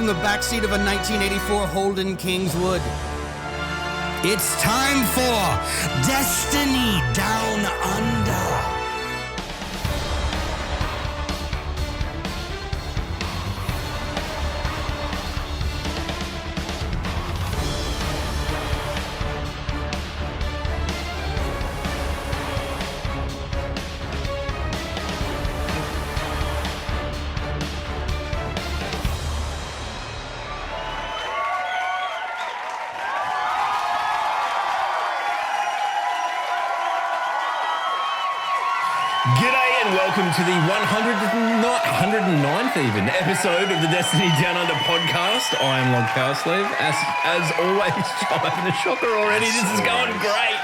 the backseat of a 1984 Holden Kingswood. It's time for Destiny Down Under. Welcome to the 109th even episode of the Destiny Down Under podcast. I am Log Power Slave. As always, I'm having a shocker already. This is going great.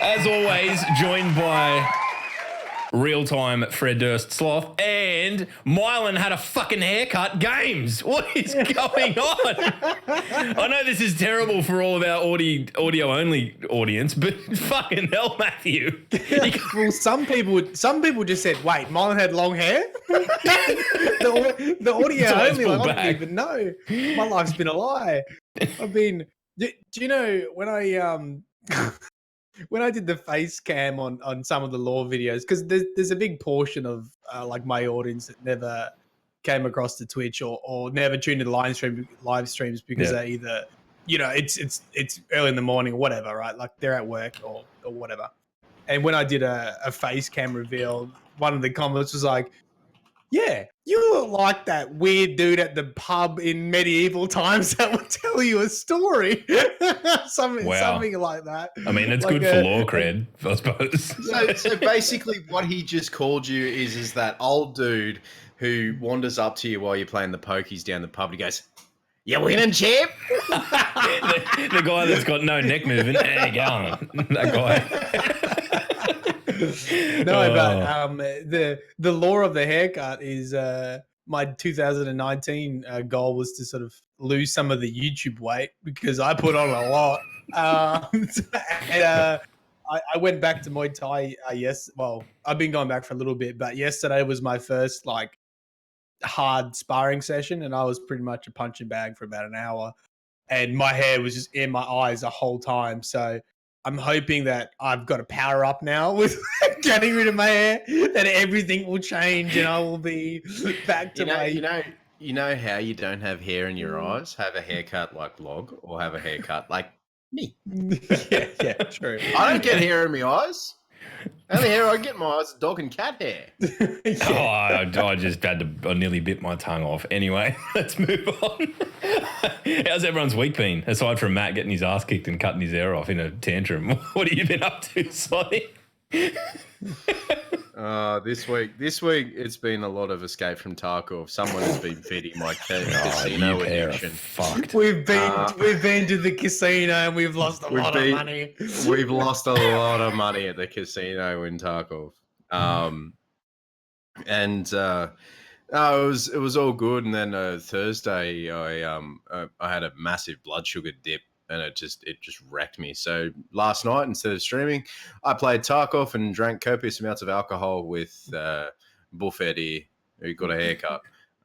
As always, joined by real-time Fred Durst Sloth, and Mylan had a fucking haircut. Games, what is going on? I know this is terrible for all of our audio-only audience, but fucking hell, Matthew. Well, some people just said, "Wait, Mylan had long hair." the audio only, like, I don't even know. My life's been a lie. I've been. Do you know when I when I did the face cam on some of the lore videos, because there's a big portion of like my audience that never came across to Twitch or never tuned into live streams because they either, it's early in the morning or whatever, right? Like they're at work or whatever. And when I did a face cam reveal, one of the comments was like, "Yeah, you look like that weird dude at the pub in medieval times that would tell you a story." something like that. I mean, it's like good for lore cred, I suppose. So basically what he just called you is that old dude who wanders up to you while you're playing the pokies down the pub. He goes, "You winning, champ?" the guy that's got no neck movement. There you go. That guy. But the lore of the haircut is my 2019 goal was to sort of lose some of the YouTube weight because I put on a lot. I went back to Muay Thai. I've been going back for a little bit, but yesterday was my first like hard sparring session, and I was pretty much a punching bag for about an hour, and my hair was just in my eyes the whole time. So I'm hoping that I've got to power up now with getting rid of my hair, that everything will change and I will be back to my... You know how you don't have hair in your eyes? Have a haircut like Log, or have a haircut like me. Yeah, true. I don't get hair in my eyes. Only hair I get in my eyes is dog and cat hair. I just I nearly bit my tongue off. Anyway, let's move on. How's everyone's week been? Aside from Matt getting his ass kicked and cutting his hair off in a tantrum, what have you been up to, Slotty? This week it's been a lot of escape from Tarkov. Someone has been feeding my casino addiction. Fucked. We've been to the casino and we've lost a lot of money. We've lost a lot of money at the casino in Tarkov. It was all good. And then Thursday I had a massive blood sugar dip. And it just wrecked me. So last night, instead of streaming, I played Tarkov and drank copious amounts of alcohol with Buff Eddie, who got a haircut.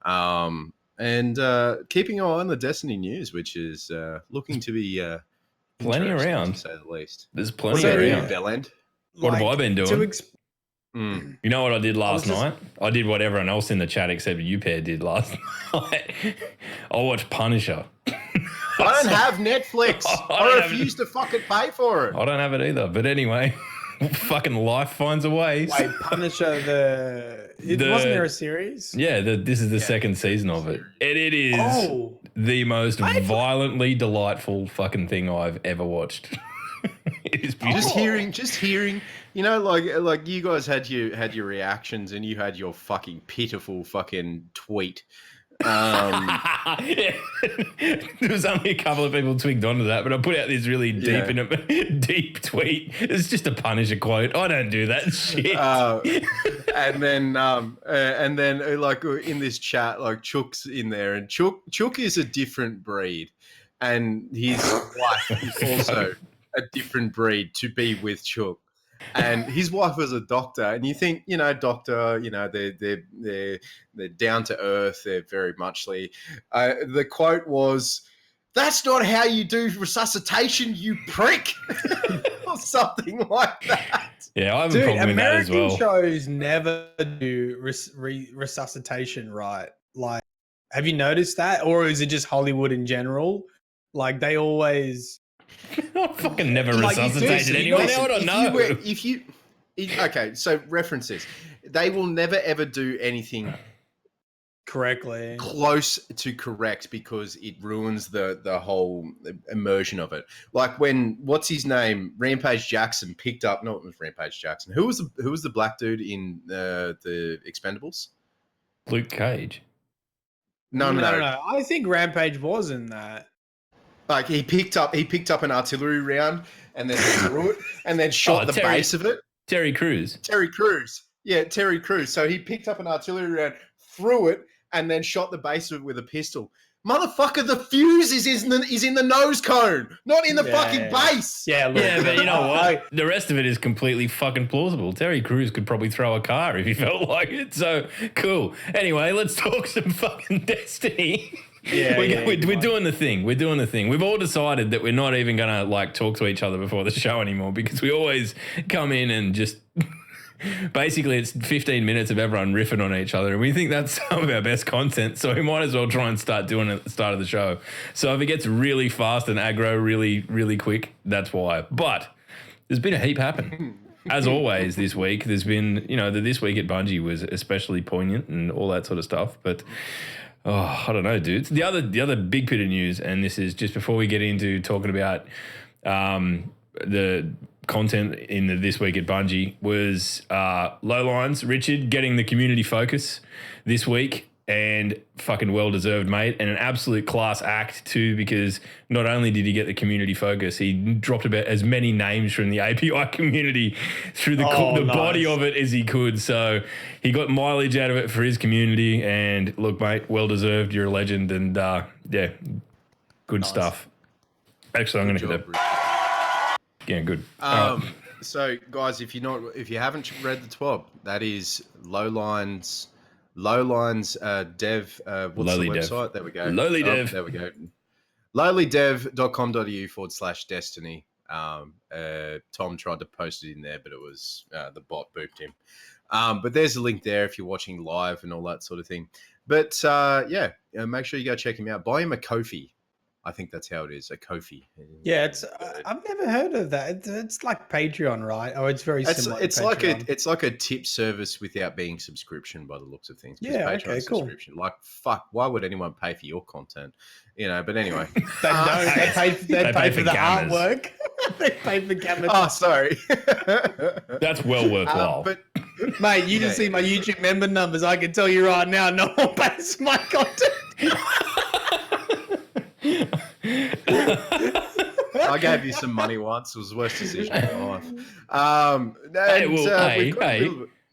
And keeping an eye on the Destiny news, which is looking to be plenty around, to say the least. There's plenty around. Bellend. What have I been doing? You know what I did last night? I did what everyone else in the chat except you pair did last night. I watched Punisher. I don't have Netflix. I refuse to fucking pay for it. I don't have it either. But anyway, fucking life finds a way. Wait, Punisher, wasn't there a series? Yeah, this is the second season of it. And it is the most violently delightful fucking thing I've ever watched. It is beautiful. Just hearing, like you guys had your reactions and you had your fucking pitiful fucking tweet. There was only a couple of people twigged onto that, but I put out this really deep tweet. It's just a Punisher quote. I don't do that shit. And then like in this chat, like Chook's in there, and Chook is a different breed, and his wife is also a different breed to be with Chook. and his wife was a doctor. And you think, doctor, they're down to earth. They're very muchly. The quote was, "That's not how you do resuscitation, you prick," or something like that. Yeah, I have a problem with that as well. American shows never do resuscitation right. Like, have you noticed that, or is it just Hollywood in general? Like, they always. I fucking never resuscitated anyone. I don't know. Okay, so references. They will never ever do anything correctly close to correct because it ruins the whole immersion of it. Like when what's his name, Rampage Jackson picked up. No, it was Rampage Jackson. Who was the black dude in the Expendables? Luke Cage. No. I think Rampage was in that. Like he picked up an artillery round and then threw it and then shot the base of it. Terry Crews. Yeah, Terry Crews. So he picked up an artillery round, threw it, and then shot the base of it with a pistol. Motherfucker, the fuse is in the nose cone, not in the fucking base. Yeah, look, but you know what? The rest of it is completely fucking plausible. Terry Crews could probably throw a car if he felt like it. So cool. Anyway, let's talk some fucking Destiny. We're doing the thing. We're doing the thing. We've all decided that we're not even going to talk to each other before the show anymore because we always come in and just basically it's 15 minutes of everyone riffing on each other and we think that's some of our best content. So we might as well try and start doing it at the start of the show. So if it gets really fast and aggro really, really quick, that's why. But there's been a heap happen. As always this week, there's been, the This Week at Bungie was especially poignant and all that sort of stuff. But I don't know, dudes. The other big bit of news, and this is just before we get into talking about the content in the This Week at Bungie, was Lowlines, Richard getting the community focus this week, and fucking well-deserved, mate, and an absolute class act too, because not only did he get the community focus, he dropped about as many names from the API community through the body of it as he could. So he got mileage out of it for his community, and look, mate, well-deserved. You're a legend, and good stuff. Actually, I'm going to hit that. Yeah, good. So, guys, if you haven't read the TWAB, that is Lowlines dev. What's Lowly the website? Dev. There we go. Lowly Dev. There we go. lowlydev.com.au/destiny. Tom tried to post it in there, but it was the bot booped him. But there's a link there if you're watching live and all that sort of thing. But make sure you go check him out. Buy him a Ko-fi. I think that's how it is, a Ko-fi. Yeah, it's. I've never heard of that. It's like Patreon, right? Oh, it's very similar. It's like a tip service without being subscription by the looks of things. Yeah, okay, cool. Subscription. Like, fuck, why would anyone pay for your content? But anyway, they don't. They pay for the artwork. They pay for cameras. Oh, sorry. That's well worthwhile. But mate, you just see my YouTube member numbers. I can tell you right now, no one pays for my content. I gave you some money once. It was the worst decision of my life. Hey,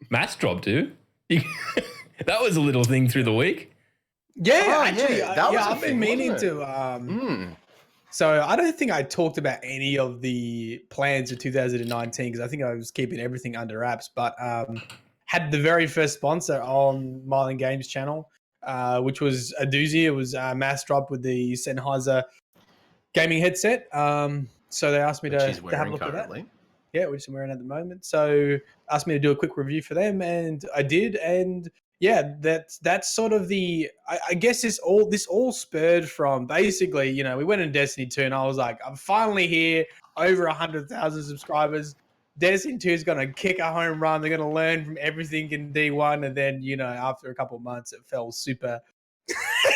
Matt's dropped too. That was a little thing through the week. Yeah, actually, I've been meaning to. So I don't think I talked about any of the plans for 2019 because I think I was keeping everything under wraps. But had the very first sponsor on Mylan Games channel, which was a doozy. It was mass drop with the Sennheiser gaming headset. So they asked me to have a look currently. At that. Yeah, which I'm wearing at the moment. So asked me to do a quick review for them, and I did. And yeah, that's sort of the. I guess this all spurred from basically, we went in Destiny 2, and I was like, I'm finally here, over 100,000 subscribers. Destiny 2 is going to kick a home run. They're going to learn from everything in D1, and then after a couple of months, it fell super.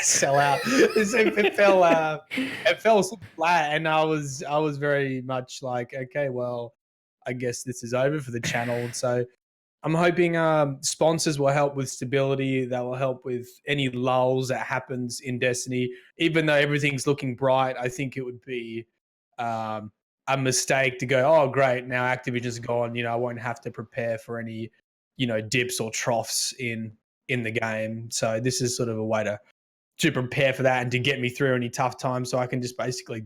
Sell out. It fell flat, and I was very much like, okay, well, I guess this is over for the channel. And so I'm hoping sponsors will help with stability. That will help with any lulls that happens in Destiny. Even though everything's looking bright, I think it would be a mistake to go, oh great, now Activision's gone. I won't have to prepare for any dips or troughs in the game. So this is sort of a way to prepare for that and to get me through any tough times, so I can just basically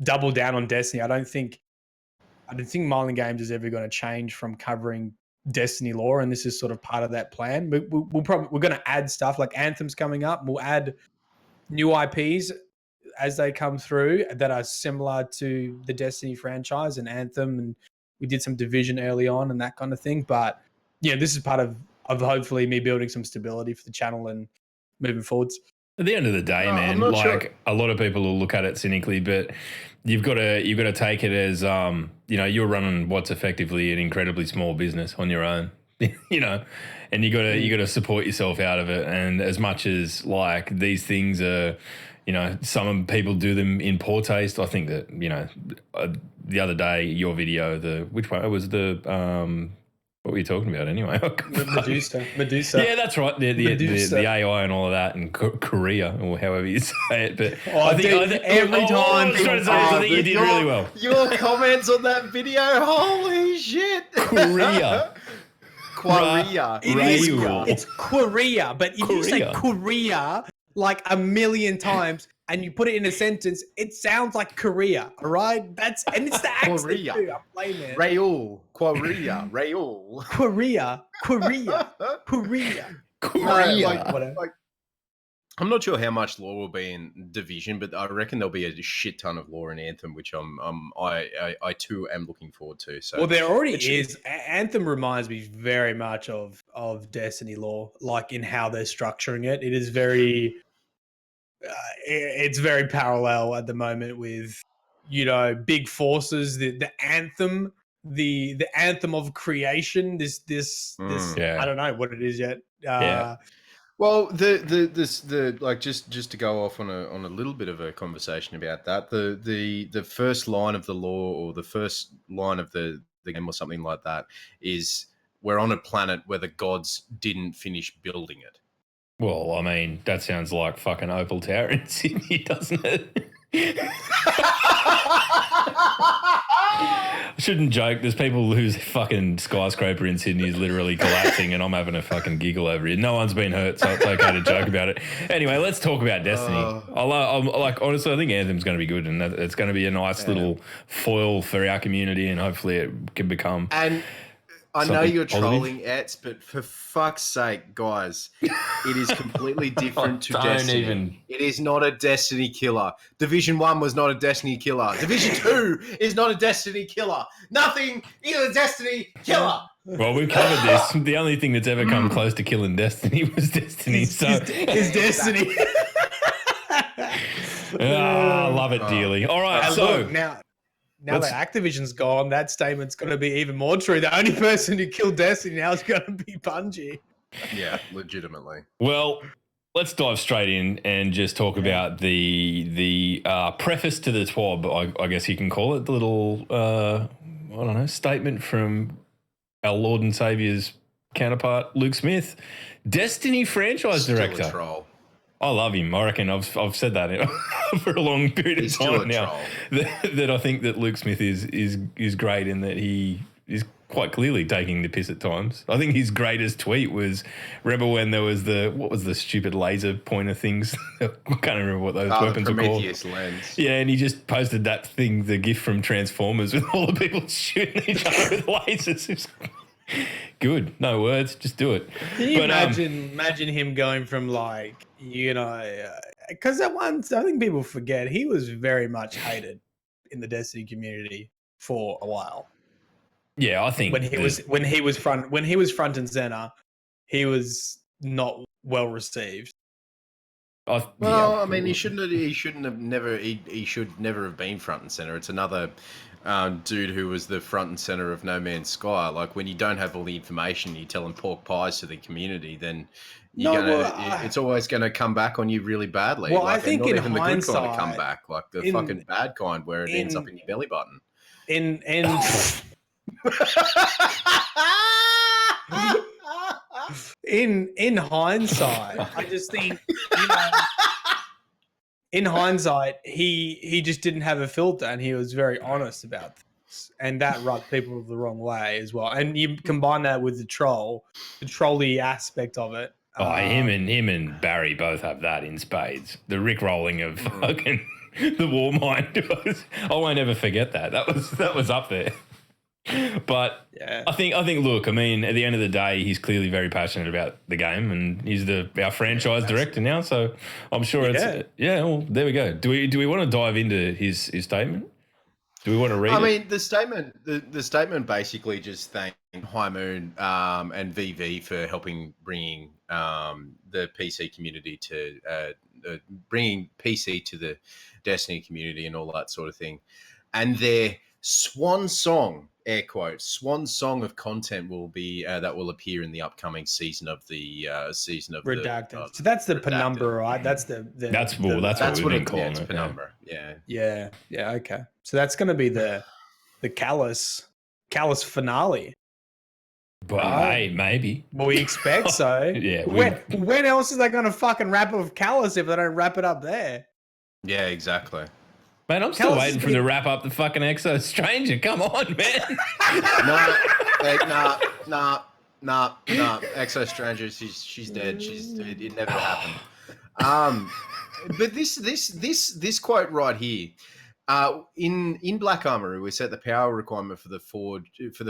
double down on Destiny. I don't think I don't think Marlin Games is ever going to change from covering Destiny lore, and this is sort of part of that plan. We're going to add stuff like Anthem's coming up. We'll add new IPs as they come through that are similar to the Destiny franchise and Anthem, and we did some Division early on and that kind of thing. But this is part of hopefully me building some stability for the channel and moving forwards. At the end of the day, man, like a lot of people will look at it cynically, but you've got to take it as you're running what's effectively an incredibly small business on your own, and you got to support yourself out of it. And as much as like these things are, some people do them in poor taste. I think that the other day your video, which one it was what were you talking about anyway? Medusa. Yeah, that's right. The AI and all of that, and Korea or however you say it. But I think you did really well. Your comments on that video, holy shit! Korea. It's Korea, but if you say Korea like a million times and you put it in a sentence, it sounds like Korea. All right, it's the accent Korea. too. I'm playing it. Korea. I'm not sure how much lore will be in Division, but I reckon there'll be a shit ton of lore in Anthem, which I too am looking forward to. So, well, there already is. Anthem reminds me very much of Destiny lore, like in how they're structuring it. It is very, it's very parallel at the moment with, big forces. The anthem, the anthem of creation. This. I don't know what it is yet. Well, just to go off on a little bit of a conversation about that, the first line of the lore or the first line of the game or something like that is we're on a planet where the gods didn't finish building it. Well, I mean, that sounds like fucking Opal Tower in Sydney, doesn't it? I shouldn't joke. There's people whose fucking skyscraper in Sydney is literally collapsing, and I'm having a fucking giggle over it. No one's been hurt, so it's okay to joke about it. Anyway, let's talk about Destiny. Honestly, I think Anthem's going to be good, and it's going to be a nice little foil for our community, and hopefully it can become. And I know you're trolling Ets, but for fuck's sake, guys, it is completely different to Destiny. It is not a Destiny killer. Division 1 was not a Destiny killer. Division 2 is not a Destiny killer. Nothing is a Destiny killer. Well, we've covered this. The only thing that's ever come close to killing Destiny was Destiny. Is Destiny. I love it dearly. All right, so look, now that Activision's gone, that statement's going to be even more true. The only person who killed Destiny now is going to be Bungie. Yeah, legitimately. Well, let's dive straight in and just talk about the preface to the TWAB, I guess you can call it, the little, statement from our Lord and Saviour's counterpart, Luke Smith, Destiny franchise director. Still a troll. I love him. I reckon I've said that for a long period of time now. That I think that Luke Smith is great and that he is quite clearly taking the piss at times. I think his greatest tweet was, remember when there was what was the stupid laser pointer things? I can't remember what those weapons were called. Prometheus lens. Yeah, and he just posted that thing, the GIF from Transformers with all the people shooting each other with lasers. Good, no words, just do it. Can you imagine him going from because at once I think people forget he was very much hated in the Destiny community for a while. Yeah, I think when he was front and center, he was not well received. He should never have been front and center. It's another dude who was the front and center of No Man's Sky. Like when you don't have all the information, you're telling pork pies to the community, then it's always going to come back on you really badly. Well, I think not in even the good kind of come back, like the fucking bad kind where it ends up in your belly button. In hindsight, I just think in hindsight, he just didn't have a filter and he was very honest about things. And that rubbed people the wrong way as well. And you combine that with the trolly aspect of it. Him and Barry both have that in spades. The rickrolling of fucking the war mind. I won't ever forget that. That was up there. But Yeah. I think. Look, I mean, at the end of the day, he's clearly very passionate about the game, and he's our franchise director now. So I'm sure it's Well, there we go. Do we want to dive into his statement? Do we want to read it? I mean, the statement basically just thanked High Moon and VV for helping bringing the PC community to bringing PC to the Destiny community and all that sort of thing, and their swan song, air quotes, swan song of content will be that will appear in the upcoming season of Redacted. So that's the Redacted. penumbra, right? That's that's what we've been calling it. Penumbra. Yeah. Okay. So that's going to be the Callus finale. But hey, maybe. Well, we expect so. Yeah. When else is they going to fucking wrap it with Callus if they don't wrap it up there? Yeah, exactly. Man, I'm still waiting for him to wrap up the fucking Exo Stranger. Come on, man. Nah. Exo Stranger, she's dead. It never happened. But this quote right here. In Black Armory, we set the power requirement for the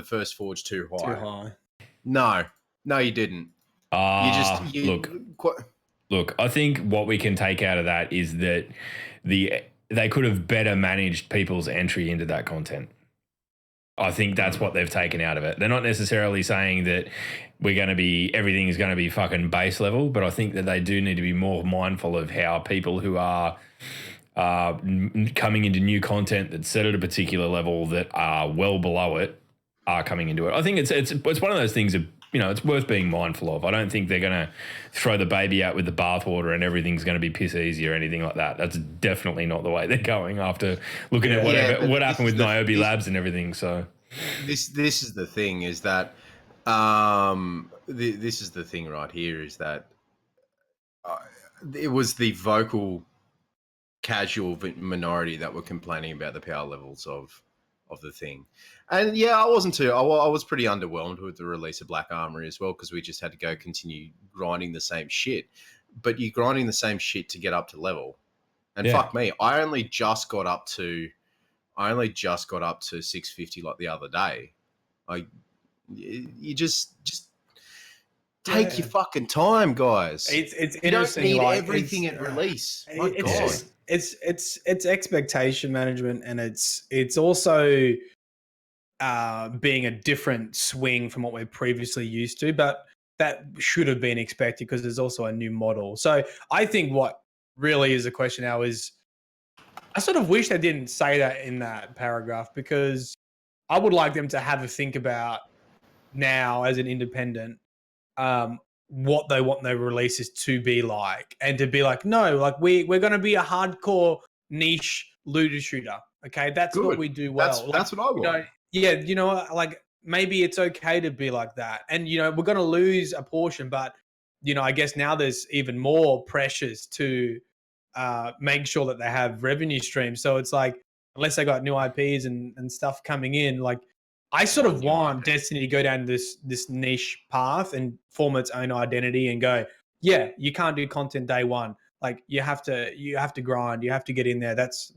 first forge too high. Too high. No, you didn't. Look. I think what we can take out of that is that they could have better managed people's entry into that content. I think that's what they've taken out of it. They're not necessarily saying that everything is going to be fucking base level, but I think that they do need to be more mindful of how people who are coming into new content that's set at a particular level that are well below it are coming into it. I think it's one of those things that, it's worth being mindful of. I don't think they're going to throw the baby out with the bathwater and everything's going to be piss easy or anything like that. That's definitely not the way they're going after looking at what happened with Niobe Labs and everything. So this is the thing is that this is the thing right here is that it was the vocal casual minority that were complaining about the power levels of the thing. And yeah, I was pretty underwhelmed with the release of Black Armory as well, because we just had to continue grinding the same shit. But you're grinding the same shit to get up to level. And fuck me, I only just got up to 650 like the other day. You just take your fucking time, guys. It's you don't interesting. need everything at release. My God. It's expectation management, and it's also being a different swing from what we're previously used to, but that should have been expected because there's also a new model. So I think what really is the question now is, I sort of wish they didn't say that in that paragraph, because I would like them to have a think about now as an independent what they want their releases to be like, and to be like, no, like we're going to be a hardcore niche looter shooter. Okay, that's Good. what we do well. That's what I want. Like maybe it's okay to be like that, and we're going to lose a portion, but I guess now there's even more pressures to make sure that they have revenue streams. So it's like, unless they got new IPs and stuff coming in, like I sort of want Destiny to go down this niche path and form its own identity and go, yeah, you can't do content day one. Like you have to grind, you have to get in there. That's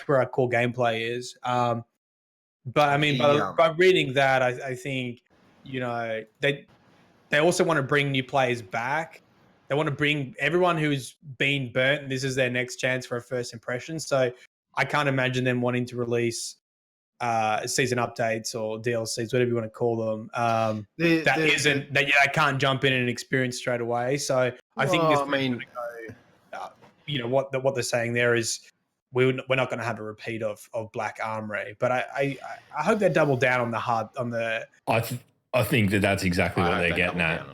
where our core gameplay is. But I mean, by reading that, I think, they also want to bring new players back. They want to bring everyone who's been burnt, and this is their next chance for a first impression. So I can't imagine them wanting to release season updates or DLCs, whatever you want to call them. They can't jump in and experience straight away. So I think this what they're saying there is we're not going to have a repeat of Black Armory. But I hope they double down on the I think that's exactly what they're getting at.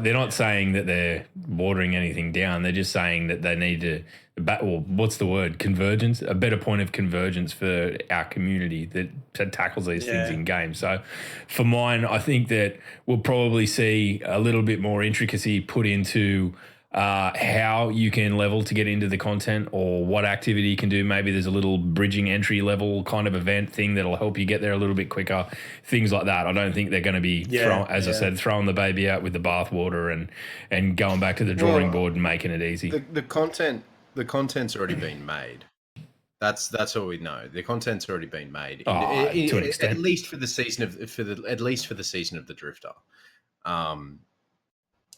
They're not saying that they're watering anything down. They're just saying that they need to, what's the word? Convergence? A better point of convergence for our community that tackles these things in game. So for mine, I think that we'll probably see a little bit more intricacy put into how you can level to get into the content, or what activity you can do. Maybe there's a little bridging entry level kind of event thing that'll help you get there a little bit quicker, things like that. I don't think they're going to be, I said, throwing the baby out with the bathwater and going back to the drawing board and making it easy. The content's already been made. That's all we know. The content's already been made, To an extent. at least for the season of the Drifter.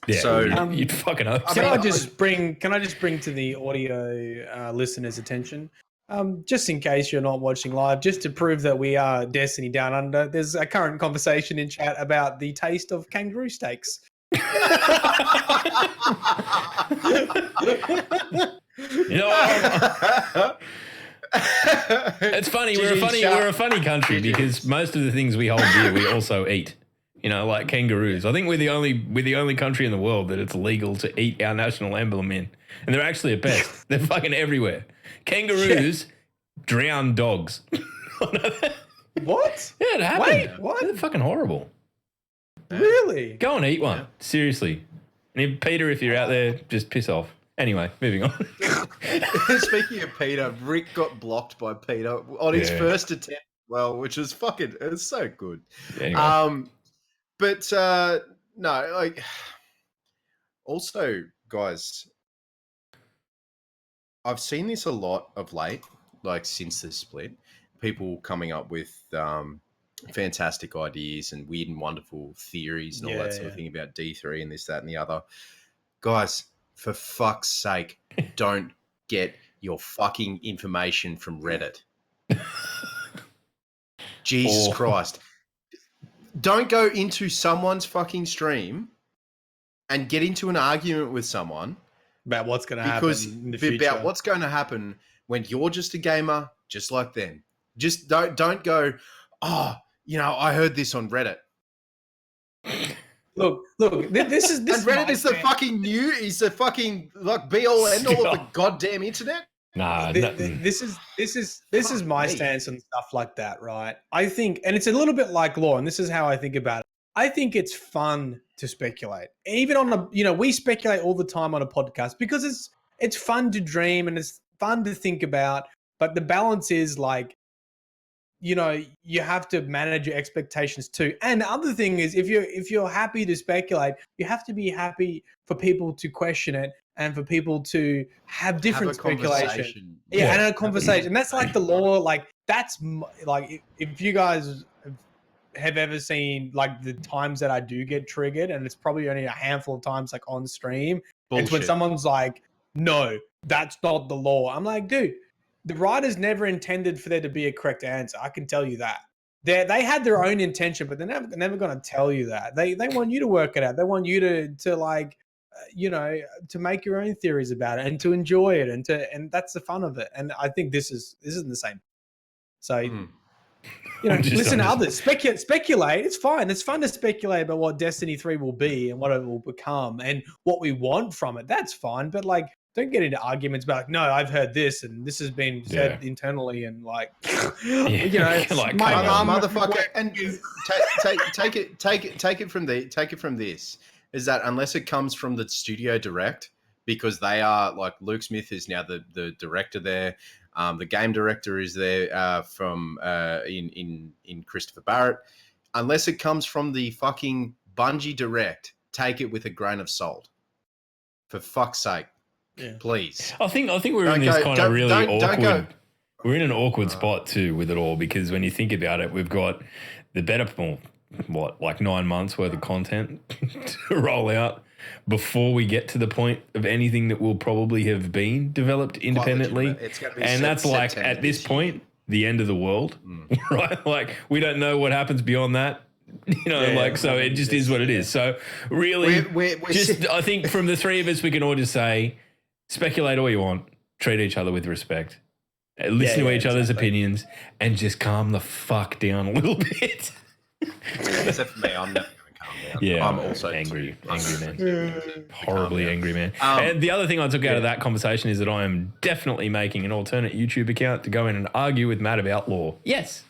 Yeah, so you'd fucking hope. Can I just bring to the audio listeners' attention, just in case you're not watching live, just to prove that we are Destiny Down Under. There's a current conversation in chat about the taste of kangaroo steaks. You know, it's funny. We're a funny country because most of the things we hold dear we also eat. You know, like kangaroos. I think we're the only country in the world that it's legal to eat our national emblem in, and they're actually a pest. They're fucking everywhere. Kangaroos drown dogs. What? Yeah, it happened. Wait, what? They're fucking horrible. Really? Go and eat one. Seriously. And Peter, if you're out there, just piss off. Anyway, moving on. Speaking of Peter, Rick got blocked by Peter on his first attempt. Well, which was fucking, it was so good. Anyway. But no, like, also, guys, I've seen this a lot of late, like since the split, people coming up with fantastic ideas and weird and wonderful theories and all that sort of thing about D3 and this, that, and the other. Guys, for fuck's sake, don't get your fucking information from Reddit. Jesus Christ. Don't go into someone's fucking stream and get into an argument with someone about what's going to happen in the future. About what's going to happen when you're just a gamer, just like them. Just don't go, oh, you know, I heard this on Reddit. Look, this is and Reddit is the fucking like be all end all of the goddamn internet. Nah, this is my stance on stuff like that, right? I think, and it's a little bit like law, and this is how I think about it. I think it's fun to speculate, even on we speculate all the time on a podcast because it's fun to dream and it's fun to think about. But the balance is like, you have to manage your expectations too. And the other thing is, if you're happy to speculate, you have to be happy for people to question it and for people to have different speculation. Yeah, and a conversation. And that's like the law. Like that's like if you guys have ever seen like the times that I do get triggered, and it's probably only a handful of times like on stream. Bullshit. It's when someone's like, "No, that's not the law." I'm like, dude. The writers never intended for there to be a correct answer. I can tell you that. They had their own intention, but they're never going to tell you that. They want you to work it out. They want you to like, to make your own theories about it and to enjoy it and that's the fun of it. And I think this isn't the same. So, listen to others. Speculate. It's fine. It's fun to speculate about what Destiny 3 will be and what it will become and what we want from it. That's fine. But like, don't get into arguments about, no, I've heard this and this has been said internally and like, like, motherfucker. And take it from this is that unless it comes from the studio direct, because they are like Luke Smith is now the director there. The game director is there from in Christopher Barrett. Unless it comes from the fucking Bungie direct, take it with a grain of salt. For fuck's sake. Yeah. Please. I think we're in this kind of really awkward. We're in an awkward spot too with it all because when you think about it, we've got the better, like 9 months worth of content to roll out before we get to the point of anything that will probably have been developed independently. It's gonna be that's like at this point the end of the world, right? Like we don't know what happens beyond that. So it just is what it is. So really, I think from the three of us, we can all just say. Speculate all you want, treat each other with respect, listen to each other's opinions, and just calm the fuck down a little bit. Except for me, I'm never going to calm down. Yeah, I'm also angry man. Horribly angry man. And the other thing I took out of that conversation is that I am definitely making an alternate YouTube account to go in and argue with Matt about law. Yes.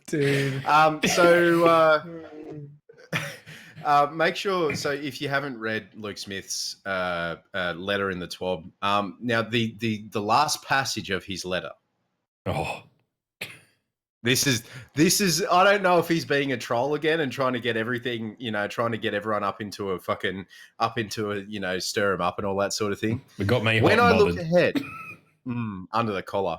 Dude. Make sure. So, if you haven't read Luke Smith's letter in the TWAB, now the last passage of his letter, This is. I don't know if he's being a troll again and trying to get everything, trying to get everyone up into a, stir him up and all that sort of thing. It got me. When I look ahead, under the collar,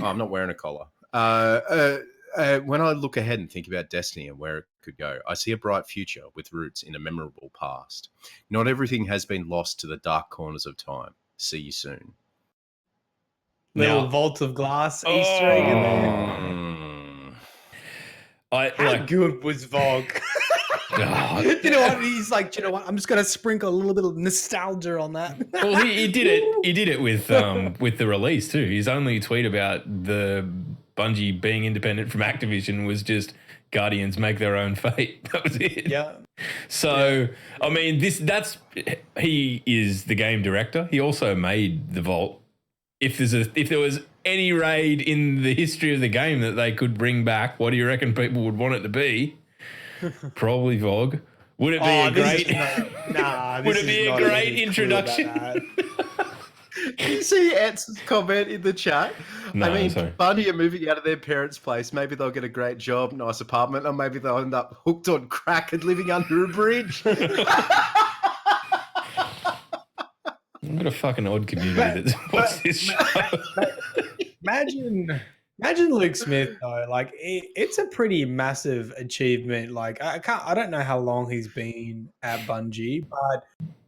I'm not wearing a collar. When I look ahead and think about Destiny and where it could go, I see a bright future with roots in a memorable past. Not everything has been lost to the dark corners of time. See you soon. Little vault of glass Easter egg in there. How good was Vogue? You know what? He's like, you know what? I'm just gonna sprinkle a little bit of nostalgia on that. Well, he did it. He did it with the release too. His only tweet about the Bungie being independent from Activision was just Guardians make their own fate. That was it. Yeah. So I mean, he is the game director. He also made the Vault. If there was any raid in the history of the game that they could bring back, what do you reckon people would want it to be? Probably VOG. Would it be a great? Would it be a great introduction? Did you see Etz's comment in the chat? No, I mean, sorry. Bungie are moving out of their parents' place. Maybe they'll get a great job, nice apartment, or maybe they'll end up hooked on crack and living under a bridge. I've got a fucking odd community that watches this show. Imagine Luke Smith though. Like it's a pretty massive achievement. Like I don't know how long he's been at Bungie, but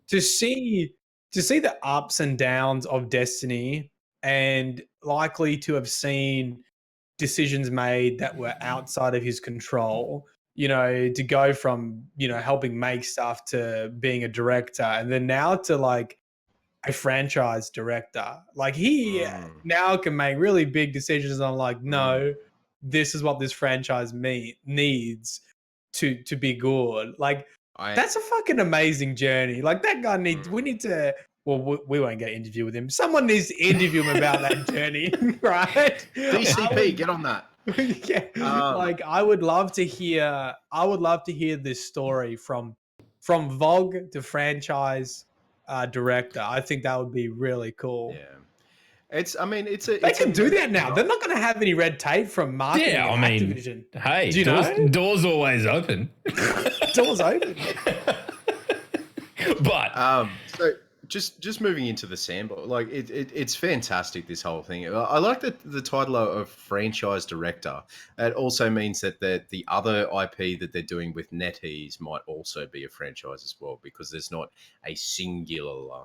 to see the ups and downs of Destiny and likely to have seen decisions made that were outside of his control, to go from, helping make stuff to being a director and then now to like a franchise director. Like he now can make really big decisions on like, no, this is what this franchise needs to be good. Like that's a fucking amazing journey. Like that guy we won't get an interview with him. Someone needs to interview him about that journey, right? DCP, get on that. Yeah. Like I would love to hear this story from Vogue to franchise director. I think that would be really cool. Yeah. They can do that now. They're not going to have any red tape from marketing. Yeah, Activision. Hey, doors always open. Doors open. But so just moving into the Sandbox, like it's fantastic, this whole thing. I like the title of franchise director. It also means that the other IP that they're doing with NetEase might also be a franchise as well, because there's not a singular.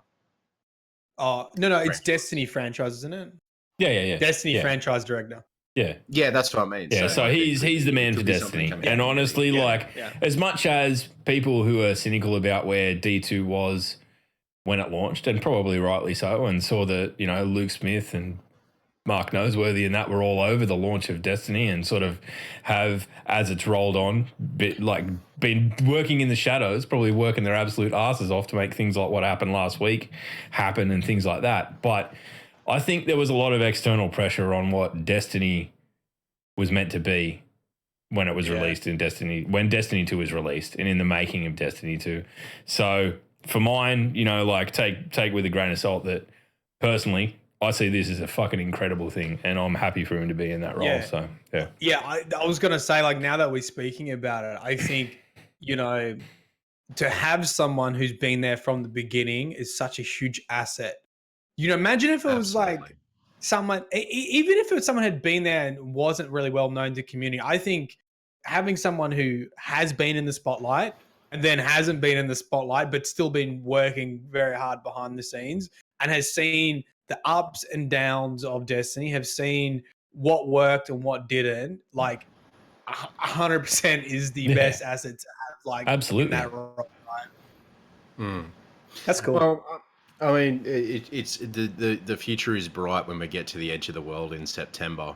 Oh no, it's Destiny franchise, isn't it? Yeah. Destiny franchise director. Yeah, that's what I mean. Yeah, so he's the man for Destiny. And honestly, as much as people who are cynical about where D2 was when it launched, and probably rightly so, and saw that, Luke Smith and Mark Noseworthy and that were all over the launch of Destiny and sort of have, as it's rolled on, been working in the shadows, probably working their absolute asses off to make things like what happened last week happen and things like that. But I think there was a lot of external pressure on what Destiny was meant to be when it was released in Destiny, when Destiny 2 was released and in the making of Destiny 2. So for mine, take with a grain of salt that personally, I see this as a fucking incredible thing and I'm happy for him to be in that role. Yeah. So, yeah. Yeah, I was going to say, like, now that we're speaking about it, I think, to have someone who's been there from the beginning is such a huge asset. Imagine if it was like someone, even if it was someone who had been there and wasn't really well known to community, I think having someone who has been in the spotlight and then hasn't been in the spotlight, but still been working very hard behind the scenes and has seen the ups and downs of Destiny, have seen what worked and what didn't, like 100% is the best asset to have, like, absolutely in that role. That's cool. Well, I mean, it's the future is bright when we get to the edge of the world in September,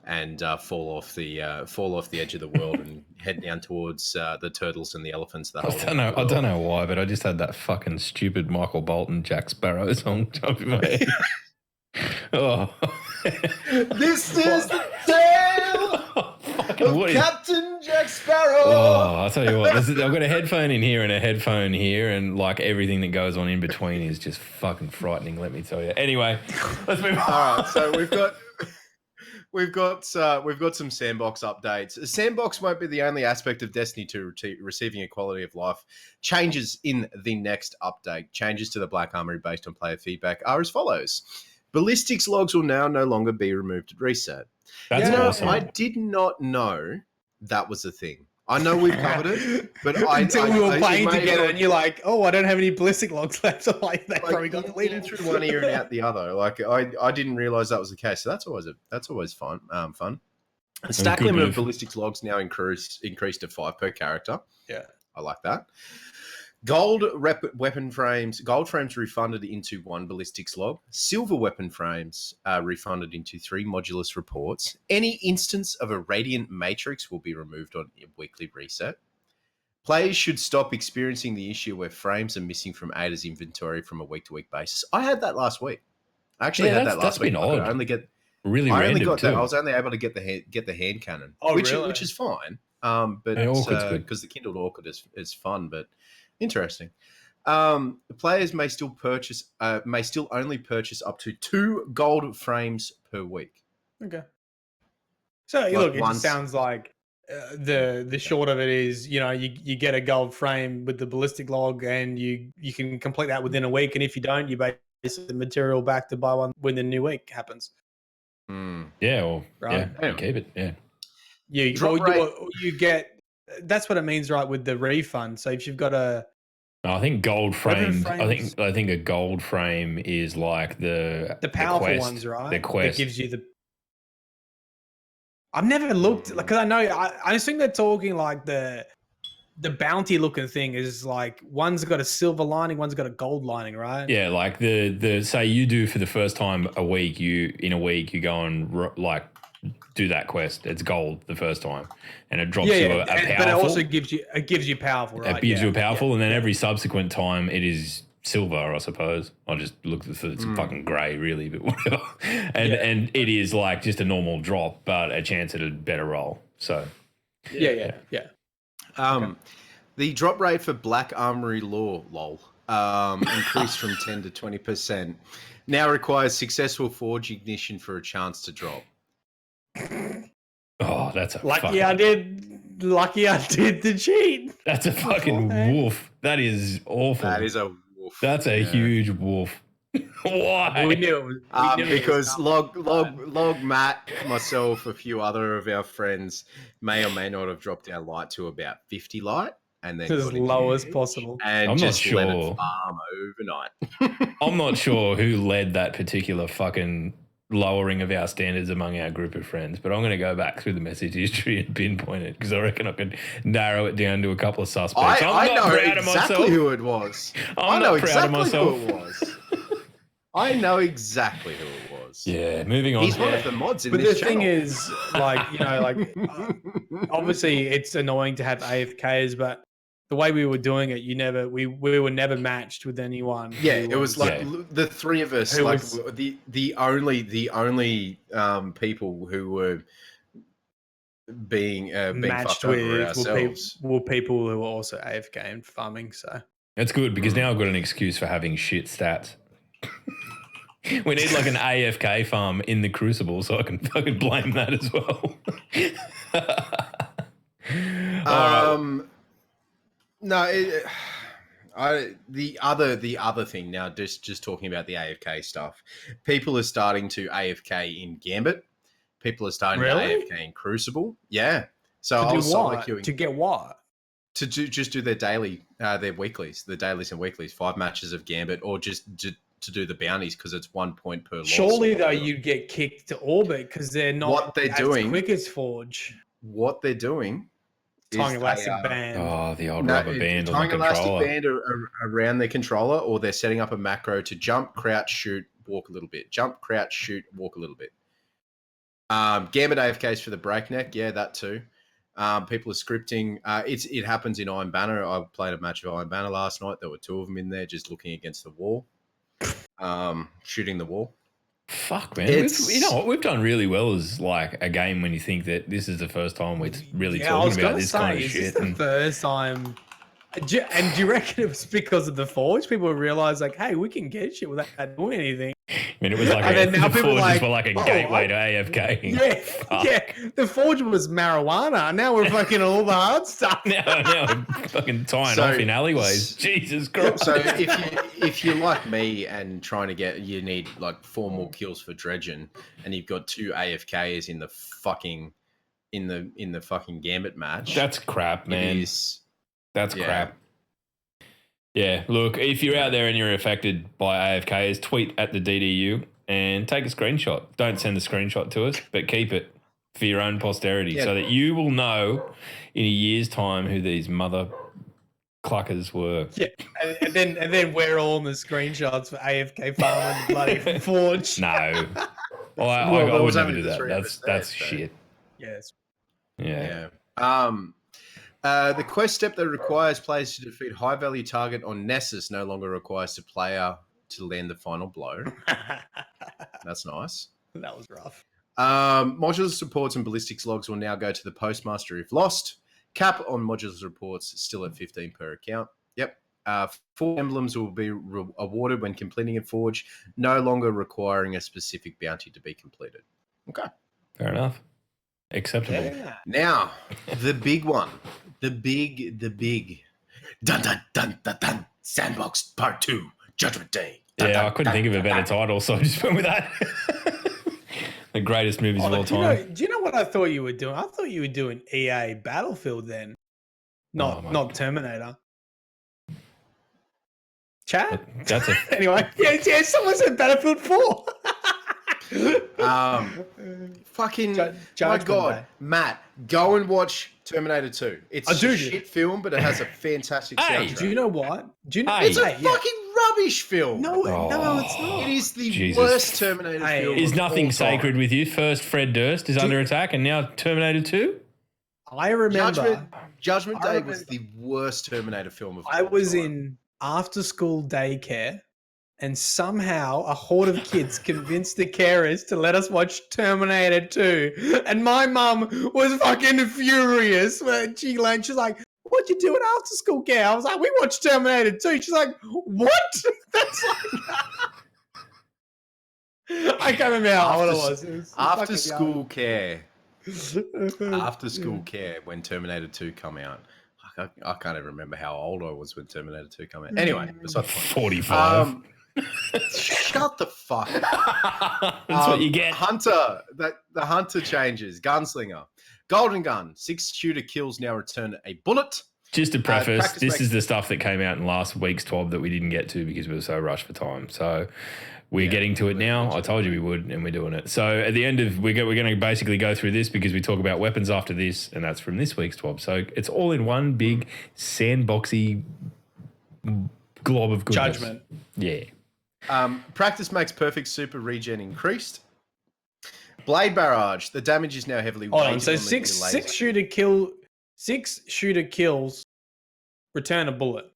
and fall off the edge of the world and head down towards the turtles and the elephants. I don't know why, but I just had that fucking stupid Michael Bolton Jack Sparrow song top of my head. Oh, this is the tale of Captain Jack Sparrow. Oh, I'll tell you what, I've got a headphone in here and a headphone here, and like everything that goes on in between is just fucking frightening. Let me tell you. Anyway, let's move on. All right, so We've got some Sandbox updates. Sandbox won't be the only aspect of Destiny 2 receiving a quality of life. Changes in the next update. Changes to the Black Armory based on player feedback are as follows. Ballistics logs will now no longer be removed at reset. That's awesome. I did not know that was a thing. I know we've covered it, but until we were playing together, and you're like, "Oh, I don't have any ballistic logs left." So like, they probably got deleted through one ear and out the other. Like I didn't realize that was the case. So that's always fun. Fun. The stack limit of ballistics logs now increased to 5 per character. Yeah, I like that. Gold weapon frames. Gold frames refunded into 1 ballistics log. Silver weapon frames refunded into 3 modulus reports. Any instance of a radiant matrix will be removed on a weekly reset. Players should stop experiencing the issue where frames are missing from Ada's inventory from a week-to-week basis. I had that last week. I actually had that last week. That's been odd. I only get really random too. I was only able to get the hand cannon, which is fine. But because the Kindled Orchid is fun, but interesting. Players may still only purchase up to 2 gold frames per week. Okay. So look, it just sounds like the short of it is, you get a gold frame with the ballistic log, and you can complete that within a week. And if you don't, you basically the material back to buy one when the new week happens. Yeah, or right. Yeah, keep it. Yeah. You get. That's what it means, right? With the refund. So if you've got I think gold framed. I think a gold frame is like the powerful quest, ones, right? The quest that gives you the. I've never looked because I know I think they're talking like the bounty looking thing is like one's got a silver lining, one's got a gold lining, right? Yeah, like the say you do for the first time a week. You go and like do that quest. It's gold the first time, and it drops you a powerful. But it also gives you powerful, right? It gives you a powerful, and then every subsequent time it is silver, I suppose. I just looked at it's fucking grey, really, but whatever. And it is like just a normal drop, but a chance at a better roll. So yeah. The drop rate for Black Armory lore, increased from 10 to 20%. Now requires successful forge ignition for a chance to drop. Oh, that's a lucky I did the cheat. That's a fucking woof. That is awful. That is a woof. That's a huge woof. Why? We knew because Log Matt, myself, a few other of our friends may or may not have dropped our light to about 50 light, and then as low as possible. And I'm just not sure. let it farm overnight. I'm not sure who led that particular fucking lowering of our standards among our group of friends, but I'm going to go back through the message history and pinpoint it because I reckon I could narrow it down to a couple of suspects. I know exactly who it was. I'm not proud of myself. Who it was. I know exactly who it was. Yeah, moving on. He's one of the mods in this channel. But the thing is, obviously it's annoying to have AFKs, but the way we were doing it, we were never matched with anyone. Yeah, it was like the three of us, like the only people who were being matched with ourselves were people who were also AFK and farming. So that's good because now I've got an excuse for having shit stats. We need like an AFK farm in the Crucible, so I can fucking blame that as well. The other thing now, just talking about the AFK stuff, people are starting to AFK in Gambit. People are starting to AFK in Crucible. Yeah. So I was solo queuing to get what? To do their their weeklies, the dailies and weeklies, 5 matches of Gambit, or just to do the bounties because it's 1 point per loss. Surely though, you'd get kicked to orbit because they're not as quick as Forge. What they're doing. Tying elastic band. Oh, the old rubber band on the controller. Tying elastic band around their controller, or they're setting up a macro to jump, crouch, shoot, walk a little bit. Jump, crouch, shoot, walk a little bit. Gambit AFKs for the breakneck. Yeah, that too. People are scripting. It happens in Iron Banner. I played a match of Iron Banner last night. There were 2 of them in there just looking against the wall, shooting the wall. Fuck, man. You know what? We've done really well as like a game when you think that this is the first time we're really talking about this kind of shit. Is this the first time? And do you reckon it was because of the Forge? People realised like, hey, we can get shit without doing anything. I mean, it was like And then now the people are forges like, were like a "Oh, gateway to AFK. Yeah. The forge was marijuana. Now we're fucking all the hard stuff. Now we're fucking tying off in alleyways. Jesus Christ. So if you're like me and trying to you need like 4 more kills for dredging, and you've got 2 AFKs in the fucking gambit match. That's crap, man. It is. That's crap. Yeah, look, if you're out there and you're affected by AFKs, tweet at the DDU and take a screenshot. Don't send the screenshot to us, but keep it for your own posterity so that you will know in a year's time who these mother cluckers were. Yeah, and then we're all in the screenshots for AFK farming the bloody forge. No. I would never do that. That's shit. Yes. Yeah. The quest step that requires players to defeat high-value target on Nessus no longer requires the player to land the final blow. That's nice. That was rough. Modular reports and ballistics logs will now go to the postmaster if lost. Cap on modular reports still at 15 per account. Yep. 4 emblems will be awarded when completing a forge, no longer requiring a specific bounty to be completed. Okay. Fair enough. Acceptable. Yeah. Now, the big one. The big dun dun dun dun dun Sandbox Part 2 Judgment Day. Dun, Yeah, dun, I couldn't think of a better title, so I just went with that. The greatest movies of all time. Do you know what I thought you were doing? I thought you were doing EA Battlefield then, not Terminator. Chat? That's a Anyway, yeah, someone said Battlefield 4. Fucking my Judgment God, Day. Matt, go and watch Terminator 2. It's a shit film, but it has a fantastic soundtrack. Do you know what? It's a fucking rubbish film. No, it's not. It is the worst Terminator film. Is of nothing all time. sacred with you? First, Fred Durst is under attack, and now Terminator 2? I remember. Judgment Day was the worst Terminator film of all time. I was in after-school daycare, and somehow a horde of kids convinced the carers to let us watch Terminator 2. And my mum was fucking furious when she's like, "What'd you do at after-school care?" I was like, "We watched Terminator 2. She's like, "What?" That's like... I can't remember how old it was. After school care. After school care when Terminator 2 come out. I can't even remember how old I was when Terminator 2 came out. Anyway, besides the point. 45. Shut the fuck up. That's what you get. Hunter, the Hunter changes. Gunslinger. Golden Gun. 6-shooter kills now return a bullet. Just to preface, this is the stuff that came out in last week's TWAB that we didn't get to because we were so rushed for time. So we're getting to it now. I told you we would, and we're doing it. So at the end of, we're going to basically go through this because we talk about weapons after this, and that's from this week's TWAB. So it's all in one big sandboxy glob of goodness. Judgment. Yeah. Practice makes perfect super regen increased. Blade barrage. The damage is now heavily weighted. Hold on. So six shooter kills return a bullet.